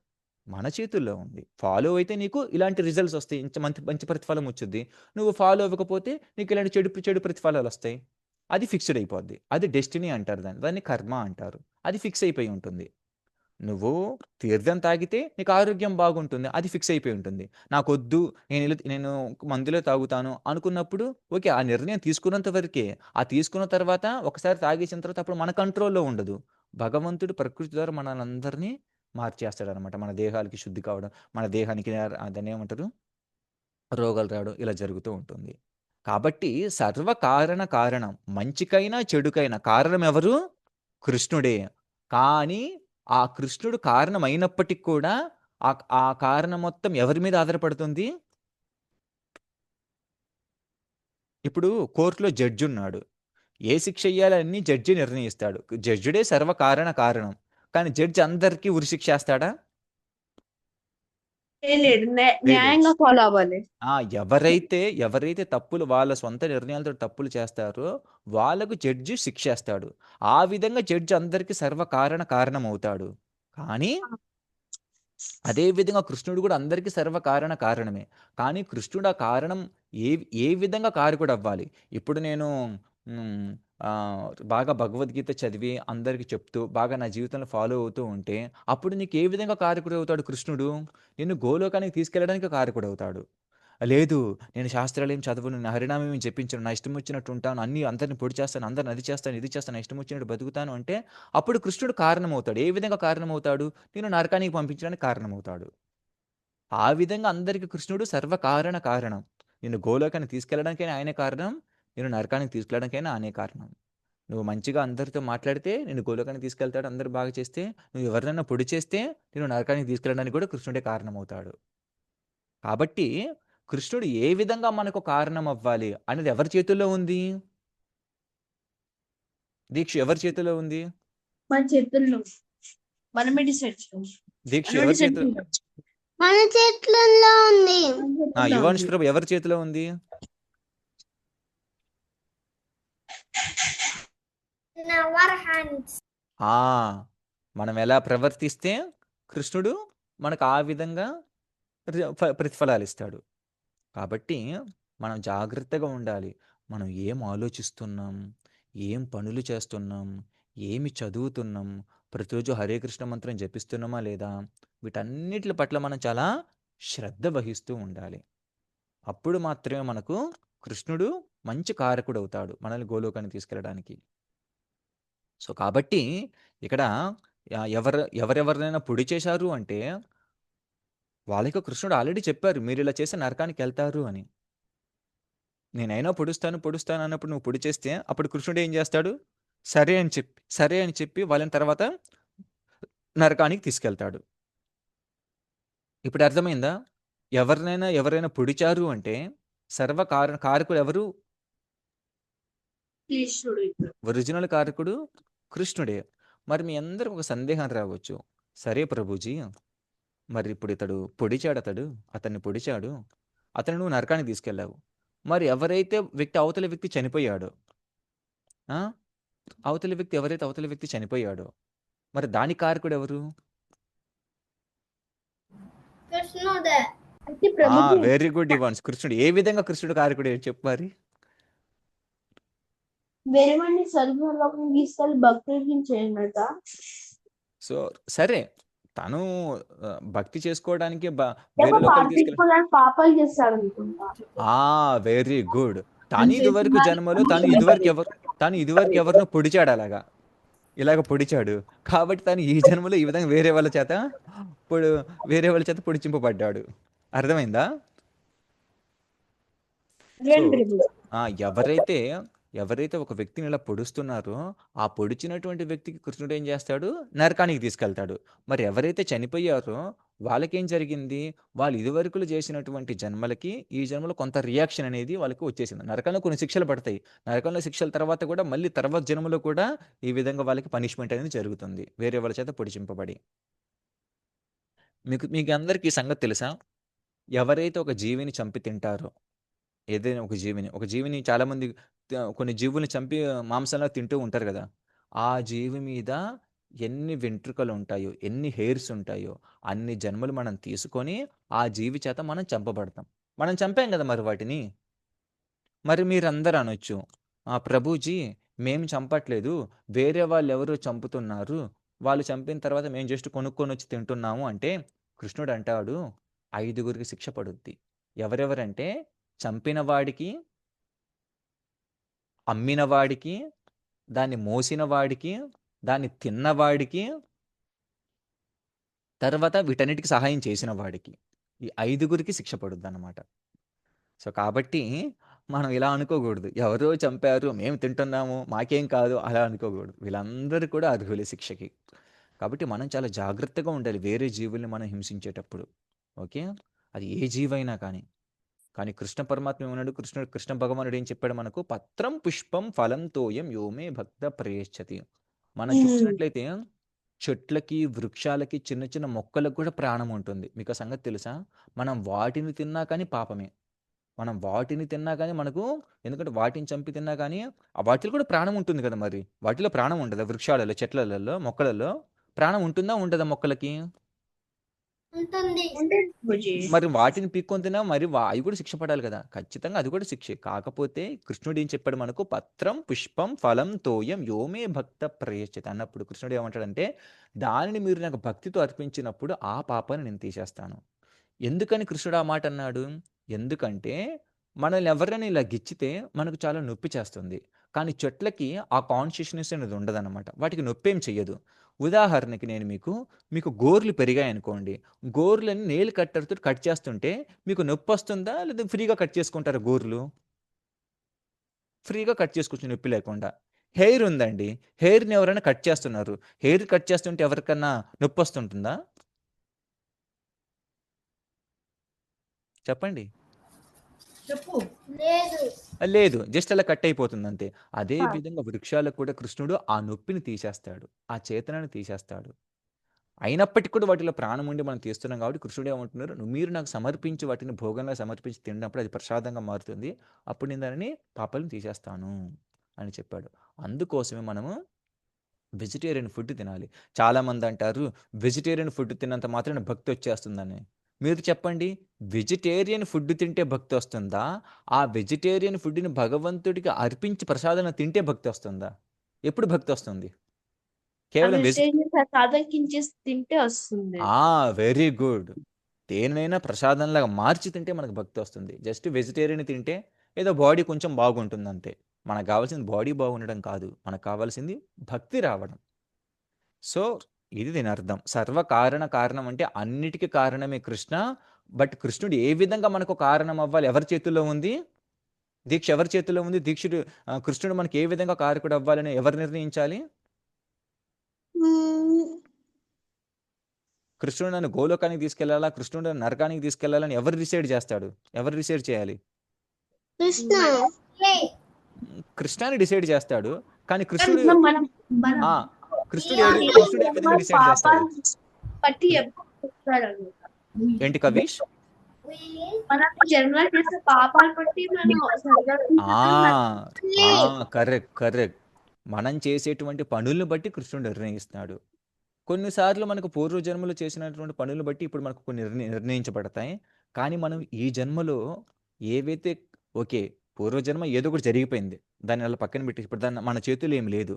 మన చేతుల్లో ఉంది. ఫాలో అయితే నీకు ఇలాంటి రిజల్ట్స్ వస్తాయి. మంచి మంచి ప్రతిఫలం వచ్చుద్ది. నువ్వు ఫాలో అవ్వకపోతే నీకు ఇలాంటి చెడు చెడు ప్రతిఫలాలొస్తాయి. అది ఫిక్స్‌డ్ అయిపోద్ది. అది డెస్టినీ అంటారు దాన్ని. దాన్ని కర్మ అంటారు. అది ఫిక్స్ అయిపోయి ఉంటుంది. నువ్వు తీర్థం తాగితే నీకు ఆరోగ్యం బాగుంటుంది. అది ఫిక్స్ అయిపోయి ఉంటుంది. నాకొద్దు నేను మందులే తాగుతాను అనుకున్నప్పుడు ఓకే. ఆ నిర్ణయం తీసుకున్నంత వరకే. ఆ తీసుకున్న తర్వాత ఒకసారి తాగేసిన తర్వాత అప్పుడు మన కంట్రోల్‌లో ఉండదు. భగవంతుడు ప్రకృతి ద్వారా మనల్నందరినీ మార్చేస్తాడనమాట. మన దేహాలకి శుద్ధి కావడం, మన దేహానికి దాన్నేమంటారు? రోగాలు రావడం ఇలా జరుగుతూ ఉంటుంది. కాబట్టి సర్వకారణ కారణం. మంచికైనా, చెడుకైనా కారణం ఎవరు? కృష్ణుడే. కానీ ఆ కృష్ణుడు కారణమైనప్పటికి కూడా ఆ కారణం మొత్తం ఎవరి మీద ఆధారపడుతుంది? ఇప్పుడు కోర్ట్‌లో జడ్జున్నాడు. ఏ శిక్ష ఎయ్యాలని జడ్జి నిర్ణయిస్తాడు. జడ్జుడే సర్వకారణ కారణం. కానీ జడ్జి అందరికి ఉరిశిక్ష ఏస్తాడా? లేదు వేయలేడు. న్యాయంగా ఫాలో అవ్వాలి. ఎవరైతే తప్పులు వాళ్ళ సొంత నిర్ణయాలతో తప్పులు చేస్తారో వాళ్ళకు జడ్జి శిక్షేస్తాడు. ఆ విధంగా జడ్జి అందరికి సర్వకారణ కారణమవుతాడు. కానీ అదే విధంగా కృష్ణుడు కూడా అందరికీ సర్వకారణ కారణమే. కానీ కృష్ణుడు ఆ కారణం ఏ ఏ విధంగా కారకుడవ్వాలి. ఇప్పుడు నేను హ్మ్. బాగా భగవద్గీత చదివి అందరికి చెప్తూ, బాగా నా జీవితంలో ఫాలో అవుతూ ఉంటే, అప్పుడు నీకు ఏ విధంగా కారకుడవుతాడు కృష్ణుడు? నిన్ను గోలోకానికి తీసుకెళ్ళడానికి కారకుడవుతాడు. లేదు నేను శాస్త్రాలేం చదవను, నా హరినామం ఏమి జపించను, నా ఇష్టం వచ్చినట్టు ఉంటాను, అందరిని పొడి చేస్తాను, అందరిని అది చేస్తాను, ఇది చేస్తాను, నా ఇష్టం వచ్చినట్టు బతుకుతాను అంటే, అప్పుడు కృష్ణుడు కారణమవుతాడు. ఏ విధంగా కారణమవుతాడు? నిన్ను నరకానికి పంపించడానికి కారణమవుతాడు. ఆ విధంగా అందరికి కృష్ణుడు సర్వకారణ కారణం. నిన్ను గోలోకానికి తీసుకెళ్ళడానికైనా ఆయనే కారణం. నిన్ను నరకానికి తీసుకెళ్ళడానికైనా ఆయనే కారణం. నువ్వు మంచిగా అందరితో మాట్లాడితే నిన్ను గోలోకానికి తీసుకెళ్తాడు. అందరూ బాగా చేస్తే, నువ్వు ఎవరినైనా పొడి చేస్తే నిన్ను నరకానికి తీసుకెళ్ళడానికి కూడా కృష్ణుడే కారణమవుతాడు. కాబట్టి కృష్ణుడు ఏ విధంగా మనకు కారణం అవ్వాలి అనేది ఎవరి చేతుల్లో ఉంది? దీక్ష ఎవరి చేతిలో ఉంది? మన చేతుల్లో మనమే డిసైడ్ చేయాలి. దీక్ష మనమే ఎవరి డిసైడ్ చేతిలో? చేయాలి. మన చేతుల్లో ఉంది. మన చేతుల్లో యువాంష్ ఉంది. ప్రభు ఎవరి చేతిలో ఉంది? In our hands. ఆ! మనం ఎలా ప్రవర్తిస్తే కృష్ణుడు మనకు ఆ విధంగా ప్రతిఫలాలిస్తాడు. కాబట్టి మనం జాగ్రత్తగా ఉండాలి. మనం ఏం ఆలోచిస్తున్నాం? ఏం పనులు చేస్తున్నాం? ఏమి చదువుతున్నాం? ప్రతిరోజు హరే కృష్ణ మంత్రం జపిస్తున్నామా లేదా? వీటన్నిట్లి పట్ల మనం చాలా శ్రద్ధ వహిస్తూ ఉండాలి. అప్పుడు మాత్రమే మనకు కృష్ణుడు మంచి కారకుడవుతాడు మనల్ని గోలోకానికి తీసుకెళ్ళడానికి. సో, కాబట్టి ఇక్కడ ఎవరెవరినైనా పొడి చేశారు అంటే వాళ్ళకి కృష్ణుడు ఆల్రెడీ చెప్పారు. మీరిలా చేస్తే నరకానికెళ్తారు అని. నేనైనా పొడుస్తాను అన్నప్పుడు నువ్వు పొడి చేస్తే అప్పుడు కృష్ణుడు ఏం చేస్తాడు? సరే అని చెప్పి వాళ్ళని తర్వాత నరకానికి తీసుకెళ్తాడు. ఇప్పుడు అర్థమైందా? ఎవరైనా పొడిచారు అంటే కారకుడు ఎవరు? కృష్ణుడు ఇక్కడ. ఒరిజినల్ కారకుడు కృష్ణుడే. మరి మీ అందరికి ఒక సందేహం రావచ్చు. సరే ప్రభుజీ, మరి ఇప్పుడు అతన్ని పొడిచాడు. అతను నువ్వు నరకానికి తీసుకెళ్ళావు. మరి అవతల వ్యక్తి చనిపోయాడో, ఆ? అవతల వ్యక్తి చనిపోయాడో, మరి దాని కారకుడు ఎవరు? కృష్ణుడే. అయితే ప్రభుజీ వెరీ గుడ్ ఇవాన్స్. కృష్ణుడు. ఏ విధంగా కృష్ణుడు కారకుడు చెప్పు మరి. వేరే వాడిని స్వర్గంలోకి తీసుకెళ్ళి భక్తులకి చేయనట. సో సరే, తను భక్తి చేసుకోవడానికి వేరే లోకాలకు తీసుకెళ్ళి పార్థిపోవడానికి పాపాలు చేస్తాడు అనుకుంటా. Very good. అని ఇదివరకు చేసిన జన్మలో వాడికి తను ఇదివరకు ఎవరినో పొడిచాడు, ఇలాగ పొడిచాడు. కాబట్టి తను ఈ జన్మలో ఈ విధంగా వేరే వాళ్ళ చేత పొడిచింపబడ్డాడు. అర్థమైందా? అదేంటి ప్రభుజీ? ఎవరైతే ఒక వ్యక్తిని ఇలా పొడుస్తున్నారో ఆ పొడిచినటువంటి వ్యక్తికి కృష్ణుడు ఏం చేస్తాడు? నరకానికి తీసుకెళ్తాడు. మరి ఎవరైతే చనిపోయారో వాళ్ళకేం జరిగింది? వాళ్ళు ఇదివరకులు చేసినటువంటి జన్మలకి ఈ జన్మలో కొంత రియాక్షన్ అనేది వాళ్ళకి వచ్చేసింది. నరకంలో కొన్ని శిక్షలు పడతాయి. నరకంలో శిక్షల తర్వాత కూడా మళ్ళీ తర్వాత జన్మలో కూడా ఈ విధంగా వాళ్ళకి పనిష్మెంట్ అనేది జరుగుతుంది, వేరే వాళ్ళ చేత పొడిచింపబడి. మీకు అందరికీ ఈ సంగతి తెలుసా? ఎవరైతే ఒక జీవిని చంపి తింటారో, ఏదైనా ఒక జీవిని చాలామంది కొన్ని జీవుల్ని చంపి మాంసంలా తింటూ ఉంటారు కదా! ఆ జీవి మీద ఎన్ని వెంట్రుకలు ఉంటాయో, ఎన్ని హెయిర్స్ ఉంటాయో, అన్ని జన్మలు మనం తీసుకొని ఆ జీవి చేత మనం చంపబడతాం. మనం చంపాం కదా మరి వాటిని. మరి మీరందరూ అనొచ్చు, ప్రభుజీ మేము చంపట్లేదు, వేరే వాళ్ళెవరో చంపుతున్నారు. వాళ్ళు చంపిన తర్వాత మేము జస్ట్ కొనుక్కొనొచ్చి తింటున్నాము అంటే, కృష్ణుడు అంటాడు 5గురికి శిక్ష పడుద్ది. ఎవరెవరంటే చంపిన వాడికి, అమ్మిన వాడికి, దాన్ని మోసిన వాడికి, దాన్ని తిన్నవాడికి, తర్వాత వీటన్నిటికి సహాయం చేసిన వాడికి. ఈ 5గురికి శిక్ష పడుద్దనమాట. సో కాబట్టి మనం ఇలా అనుకోకూడదు. ఎవరో చంపారు, మేము తింటున్నాము, మాకేం కాదు అలా అనుకోకూడదు. వీళ్ళందరూ కూడా అర్హులే శిక్షకి. కాబట్టి మనం చాలా జాగ్రత్తగా ఉండాలి వేరే జీవుల్ని మనం హింసించేటప్పుడు. ఓకే? అది ఏ జీవైనా కానీ. కానీ కృష్ణ పరమాత్మ ఏమన్నాడు? కృష్ణ భగవానుడు ఏం చెప్పాడు మనకు? పత్రం పుష్పం ఫలం తోయం యోమే భక్త ప్రయేశ్చతి. మనం చూసినట్లయితే చెట్లకి, వృక్షాలకి, చిన్న చిన్న మొక్కలకు కూడా ప్రాణం ఉంటుంది. మీకు ఆ సంగతి తెలుసా? మనం వాటిని తిన్నా కానీ పాపమే. మనం వాటిని తిన్నా కానీ మనకు, ఎందుకంటే వాటిని చంపి తిన్నా కానీ వాటిలో కూడా ప్రాణం ఉంటుంది కదా మరి. వాటిలో ప్రాణం ఉండదా? వృక్షాలలో, చెట్లలో, మొక్కలలో ప్రాణం ఉంటుందా ఉండదా మొక్కలకి? ఉంటుంది. మరి వాటిని పీక్కొని తిన్నా మరి అవి కూడా శిక్ష పడాలి కదా. ఖచ్చితంగా అది కూడా శిక్షే. కాకపోతే కృష్ణుడు ఏం చెప్పాడు మనకు? పత్రం పుష్పం ఫలం తోయం యోమే భక్త ప్రయశ్చిత అన్నప్పుడు కృష్ణుడు ఏమంటాడంటే, దానిని మీరు నాకు భక్తితో అర్పించినప్పుడు ఆ పాపాన్ని నేను తీసేస్తాను. ఎందుకని కృష్ణుడు ఆ మాట అన్నాడు? ఎందుకంటే మనల్ని ఎవరైనా ఇలా గిచ్చితే మనకు చాలా నొప్పి చేస్తుంది. కానీ చెట్లకి ఆ కాన్షియస్నెస్ అనేది ఉండదన్నమాట. వాటికి నొప్పి ఏం చెయ్యదు. ఉదాహరణకి నేను మీకు గోర్లు పెరిగాయనుకోండి. గోర్లని నెయిల్ కట్టర్‌తో కట్ చేస్తుంటే మీకు నొప్పొస్తుందా? లేదా ఫ్రీగా కట్ చేసుకుంటారా గోర్లు? ఫ్రీగా కట్ చేసుకోవచ్చు నొప్పి లేకుండా. హెయిర్ ఉందండి. హెయిర్‌ని ఎవరైనా కట్ చేస్తున్నారు. హెయిర్ కట్ చేస్తుంటే ఎవరికన్నా నొప్పొస్తుంటుందా? చెప్పండి. చెప్పు. లేదు. లేదు. జస్ట్ అలా కట్ అయిపోతుంది అంతే. అదే ఆ. విధంగా వృక్షాలకు కూడా కృష్ణుడు ఆ నొప్పిని తీసేస్తాడు. ఆ చేతనని తీసేస్తాడు. అయినప్పటికి కూడా వాటిలో ప్రాణం ఉండి మనం తీస్తున్నాం కాబట్టి కృష్ణుడు ఏమంటున్నారు? మీరు నాకు సమర్పించి వాటిని భోగంగా సమర్పించి తిన్నప్పుడు అది ప్రసాదంగా మారుతుంది. అప్పుడు నేను దానిని పాపాలను తీసేస్తాను అని చెప్పాడు. అందుకోసమే మనము వెజిటేరియన్ ఫుడ్ తినాలి. చాలామంది అంటారు వెజిటేరియన్ ఫుడ్ తిన్నంత మాత్రాన భక్తి వచ్చేస్తుందని. మీరు చెప్పండి, వెజిటేరియన్ ఫుడ్ తింటే భక్తి వస్తుందా? ఆ వెజిటేరియన్ ఫుడ్‌ని భగవంతుడికి అర్పించి ప్రసాదాన్ని తింటే భక్తి వస్తుందా? ఎప్పుడు భక్తి వస్తుంది? కేవలం సాధకించేసి తింటే వస్తుంది. Very good. దేన్నైనా ప్రసాదంలాగా మార్చి తింటే మనకు భక్తి వస్తుంది. జస్ట్ వెజిటేరియన్ తింటే ఏదో బాడీ కొంచెం బాగుంటుంది అంతే. మనకు కావాల్సింది బాడీ బాగుండడం కాదు. మనకు కావాల్సింది భక్తి రావడం. సో ఇది దీని అర్థం. కారణం అంటే అన్నిటికీ కారణమే కృష్ణ. బట్ కృష్ణుడు ఏ విధంగా మనకు కారణం అవ్వాలి ఎవరి చేతుల్లో ఉంది? దీక్ష ఎవరి చేతిలో ఉంది? కృష్ణుడు మనకి ఏ విధంగా కారకుడు అవ్వాలని ఎవరు నిర్ణయించాలి? కృష్ణుడు నన్ను గోలోకానికి తీసుకెళ్లాలా, కృష్ణుడు నన్ను నరకానికి తీసుకెళ్లాలని ఎవరు డిసైడ్ చేస్తాడు? ఎవరు డిసైడ్ చేయాలి? కృష్ణ కృష్ణాని డిసైడ్ చేస్తాడు. కానీ కృష్ణుడు మనం మనం ఆ కృష్ణుడు ఏ విధంగా డిసైడ్ చేస్తాడు? బట్టి చెప్తాడన్నమాట. ఏంటి కవీష్? మనం జన్మలో చేసే పాపాలు బట్టి కరెక్ట్. మనం చేసేటువంటి పనులను బట్టి కృష్ణుడు నిర్ణయిస్తున్నాడు. కొన్నిసార్లు మనకు పూర్వజన్మలో చేసినటువంటి పనులను బట్టి ఇప్పుడు మనకు కొన్ని నిర్ణయించబడతాయి. కానీ మనం ఈ జన్మలో ఏవైతే ఓకే, పూర్వజన్మ ఏదో ఒకటి జరిగిపోయింది. దాన్ని అలా పక్కన పెట్టి ఇప్పుడు మన చేతుల్లో ఏమి లేదు.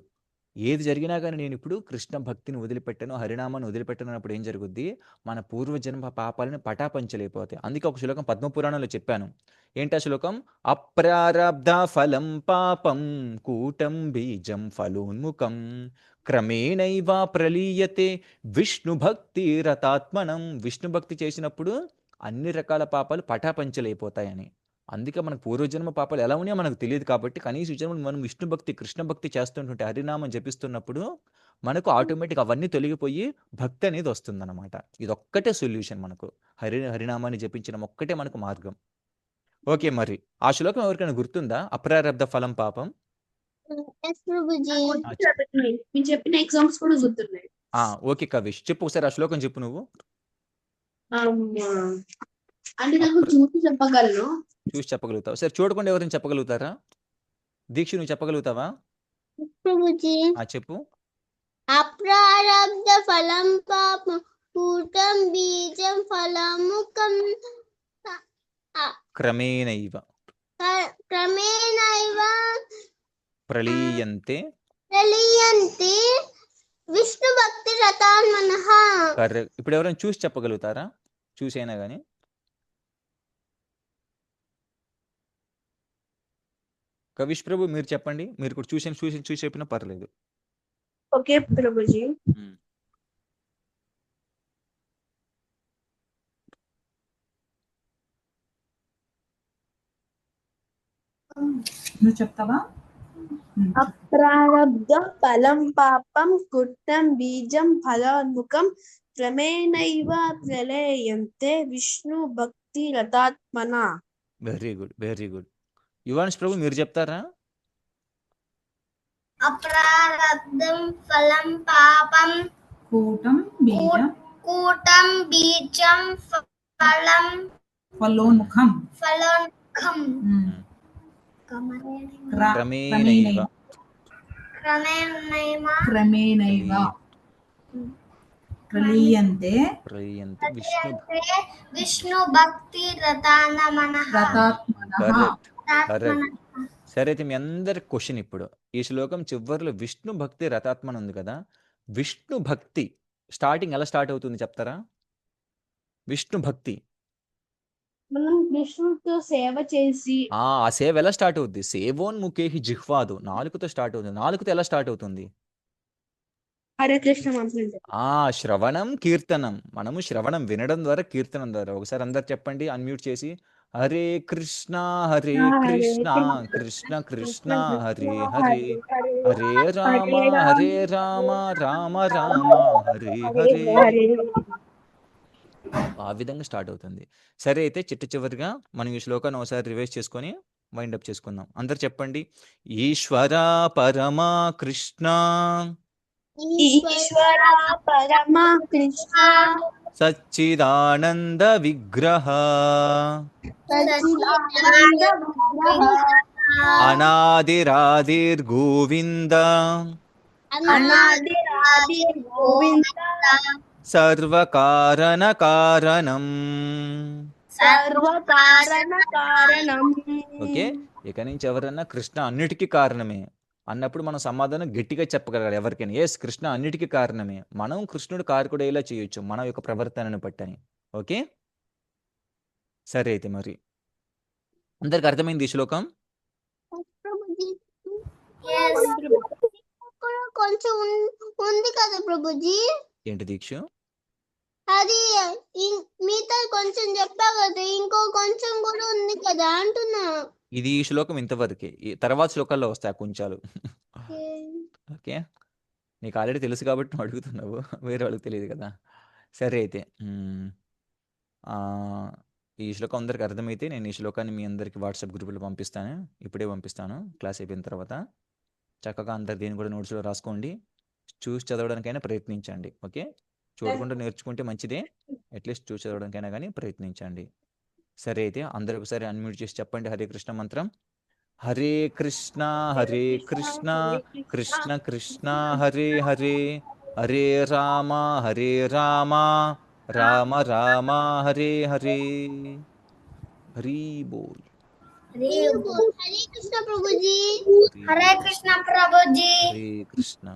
ఏది జరిగినా కానీ నేను ఇప్పుడు కృష్ణ భక్తిని వదిలిపెట్టాను, హరినామాన్ని వదిలిపెట్టాను అన్నప్పుడు ఏం జరుగుద్ది? మన పూర్వజన్మ పాపాలను పటాపంచలైపోతాయి. అందుకే ఒక శ్లోకం పద్మపురాణంలో చెప్పాను. ఏంటా శ్లోకం? అప్రారబ్ధ ఫలం పాపం కూటం బీజం ఫలోన్ముఖం క్రమేణైవ ప్రలీయతే విష్ణు భక్తి రతాత్మనం. విష్ణు భక్తి చేసినప్పుడు అన్ని రకాల పాపాలు పటాపంచలైపోతాయని. అందుకే మనకు పూర్వజన్మ పాపాలు ఎలా ఉన్నాయో మనకు తెలియదు కాబట్టి కనీస జన్మలు మనం విష్ణు భక్తి, కృష్ణ భక్తి చేస్తుంటుంటే, హరినామం జపిస్తున్నప్పుడు మనకు ఆటోమేటిక్ అవన్నీ తొలగిపోయి భక్తి అనేది వస్తుందన్నమాట. ఇదొక్కటే సొల్యూషన్ మనకు. హరినామాన్ని జపించడం ఒక్కటే మనకు మార్గం. ఓకే, మరి ఆ శ్లోకం ఎవరికైనా గుర్తుందా? అప్రారబ్ధ ఫలం పాపం. మీరు చెప్పిన ఎగ్జామ్స్ కూడా గుర్తున్నాయి. ఓకే కవిష్, చెప్పు ఒకసారి ఆ శ్లోకం చెప్పు నువ్వు. అంటే నాకు చూసి చెప్పగలను. చూసి చెప్పగలుగుతావు? సరే, చూడకుండా ఎవరైనా చెప్పగలుగుతారా? దీక్ష, నువ్వు చెప్పగలుగుతావా? ప్రభుజీ చెప్పు. అప్రారబ్ధ ఫలం పాపం కూటం బీజం ఫలముఖం క్రమేణైవ ప్రలీయంతే విష్ణు భక్తి రతాన్మనః. ఇప్పుడు ఎవరైనా చూసి చెప్పగలుగుతారా? చూసైనా గానీ. కవిష్ ప్రభు, మీరు చెప్పండి. మీరు కూడా చూసి చెప్పినా పర్లేదు. ఓకే ప్రభుజీ. నువ్వు చెప్తావా? అప్రారబ్ధ ఫలం పాపం కుట్టం బీజం ఫలోన్ముఖం క్రమేణైవ ప్రళయంతే విష్ణు భక్తి రతాత్మన. Very good. యువాన్స్ ప్రభు, మీరు చెప్తారా? అప్రారబ్ధం ఫలం పాపం కూటం బీజం ఫలోన్ముఖం క్రమేణైవ ప్రలీయంతే విష్ణు భక్తి రతాత్మనః. సరే, అయితే మీ అందరి క్వశ్చన్ ఇప్పుడు ఈ శ్లోకం చివరిలో విష్ణు భక్తి రతాత్మన ఉంది కదా. విష్ణు భక్తి స్టార్టింగ్ ఎలా స్టార్ట్ అవుతుంది చెప్తారా? విష్ణు భక్తి మనం విష్ణుతో సేవ చేసి ఆ సేవ ఎలా స్టార్ట్ అవుద్ది? సేవోన్ముఖేహి జిహ్వాదు, నాలుకతో స్టార్ట్ అవుతుంది. నాలుకతో ఎలా స్టార్ట్ అవుతుంది? హరే కృష్ణ మంత్రం. శ్రవణం కీర్తనం. మనము శ్రవణం వినడం ద్వారా, కీర్తనం ద్వారా. ఒకసారి అందరు చెప్పండి అన్మ్యూట్ చేసి. హరే కృష్ణ కృష్ణ కృష్ణ హరే హరే, హరే రామ రామ రామ హరే హరే. ఆ విధంగా స్టార్ట్ అవుతుంది. సరే, అయితే చివరిగా మనం ఈ శ్లోకాన్ని ఒకసారి రివైజ్ చేసుకొని వైండప్ చేసుకుందాం. అందరు చెప్పండి. ఈశ్వర పరమా కృష్ణ సచ్చిదానంద విగ్రహ అనాదిరాదిర్ గోవింద సర్వకారణ కారణం. ఓకే, ఇక నుంచి ఎవరన్నా కృష్ణ అన్నిటికీ కారణమే అన్నప్పుడు మనం సమాధానం గట్టిగా చెప్పగలగాలి ఎవరికైనా. ఎస్, కృష్ణ అన్నిటికీ కారణమే. మనం కృష్ణుడు కారకుడేలా చేయొచ్చు మన యొక్క ప్రవర్తనను బట్టని. ఓకే, సరే, అయితే మరి అందరికి అర్థమైంది ఈ శ్లోకం? కొంచెం ఉంది కదా ప్రభుజీ. ఏంటి దీక్ష? అది మిగతా కొంచెం చెప్పా కదా, ఇంకో కొంచెం కూడా ఉంది కదా అంటున్నా. ఇది ఈ శ్లోకం ఇంతవరకే. ఈ తర్వాత శ్లోకాల్లో వస్తాయి ఆ కొంచాలు. ఓకే. నీకు ఆల్రెడీ తెలుసు కాబట్టి నువ్వు అడుగుతున్నావు. వేరే వాళ్ళకి తెలియదు కదా. సరే అయితే ఈ శ్లోకం అందరికి అర్థమైతే నేను ఈ శ్లోకాన్ని మీ అందరికి వాట్సాప్ గ్రూపులో పంపిస్తాను. ఇప్పుడే పంపిస్తాను క్లాస్ అయిపోయిన తర్వాత. చక్కగా అందరు దీన్ని కూడా నోట్స్లో రాసుకోండి. చూసి చదవడానికైనా ప్రయత్నించండి. ఓకే. చూడకుండా నేర్చుకుంటే మంచిదే. అట్లీస్ట్ చూసి చదవడానికైనా కానీ ప్రయత్నించండి. సరే అయితే అందరూ ఒకసారి అన్మ్యూట్ చేసి చెప్పండి హరే కృష్ణ మంత్రం. హరే కృష్ణ కృష్ణ కృష్ణ హరే హరే, హరే రామ రామ రామ హరే హరే. హరి బోల్. हरे कृष्ण प्रभु जी। హరే हरे कृष्णा प्रभु जी। హరే కృష్ణ.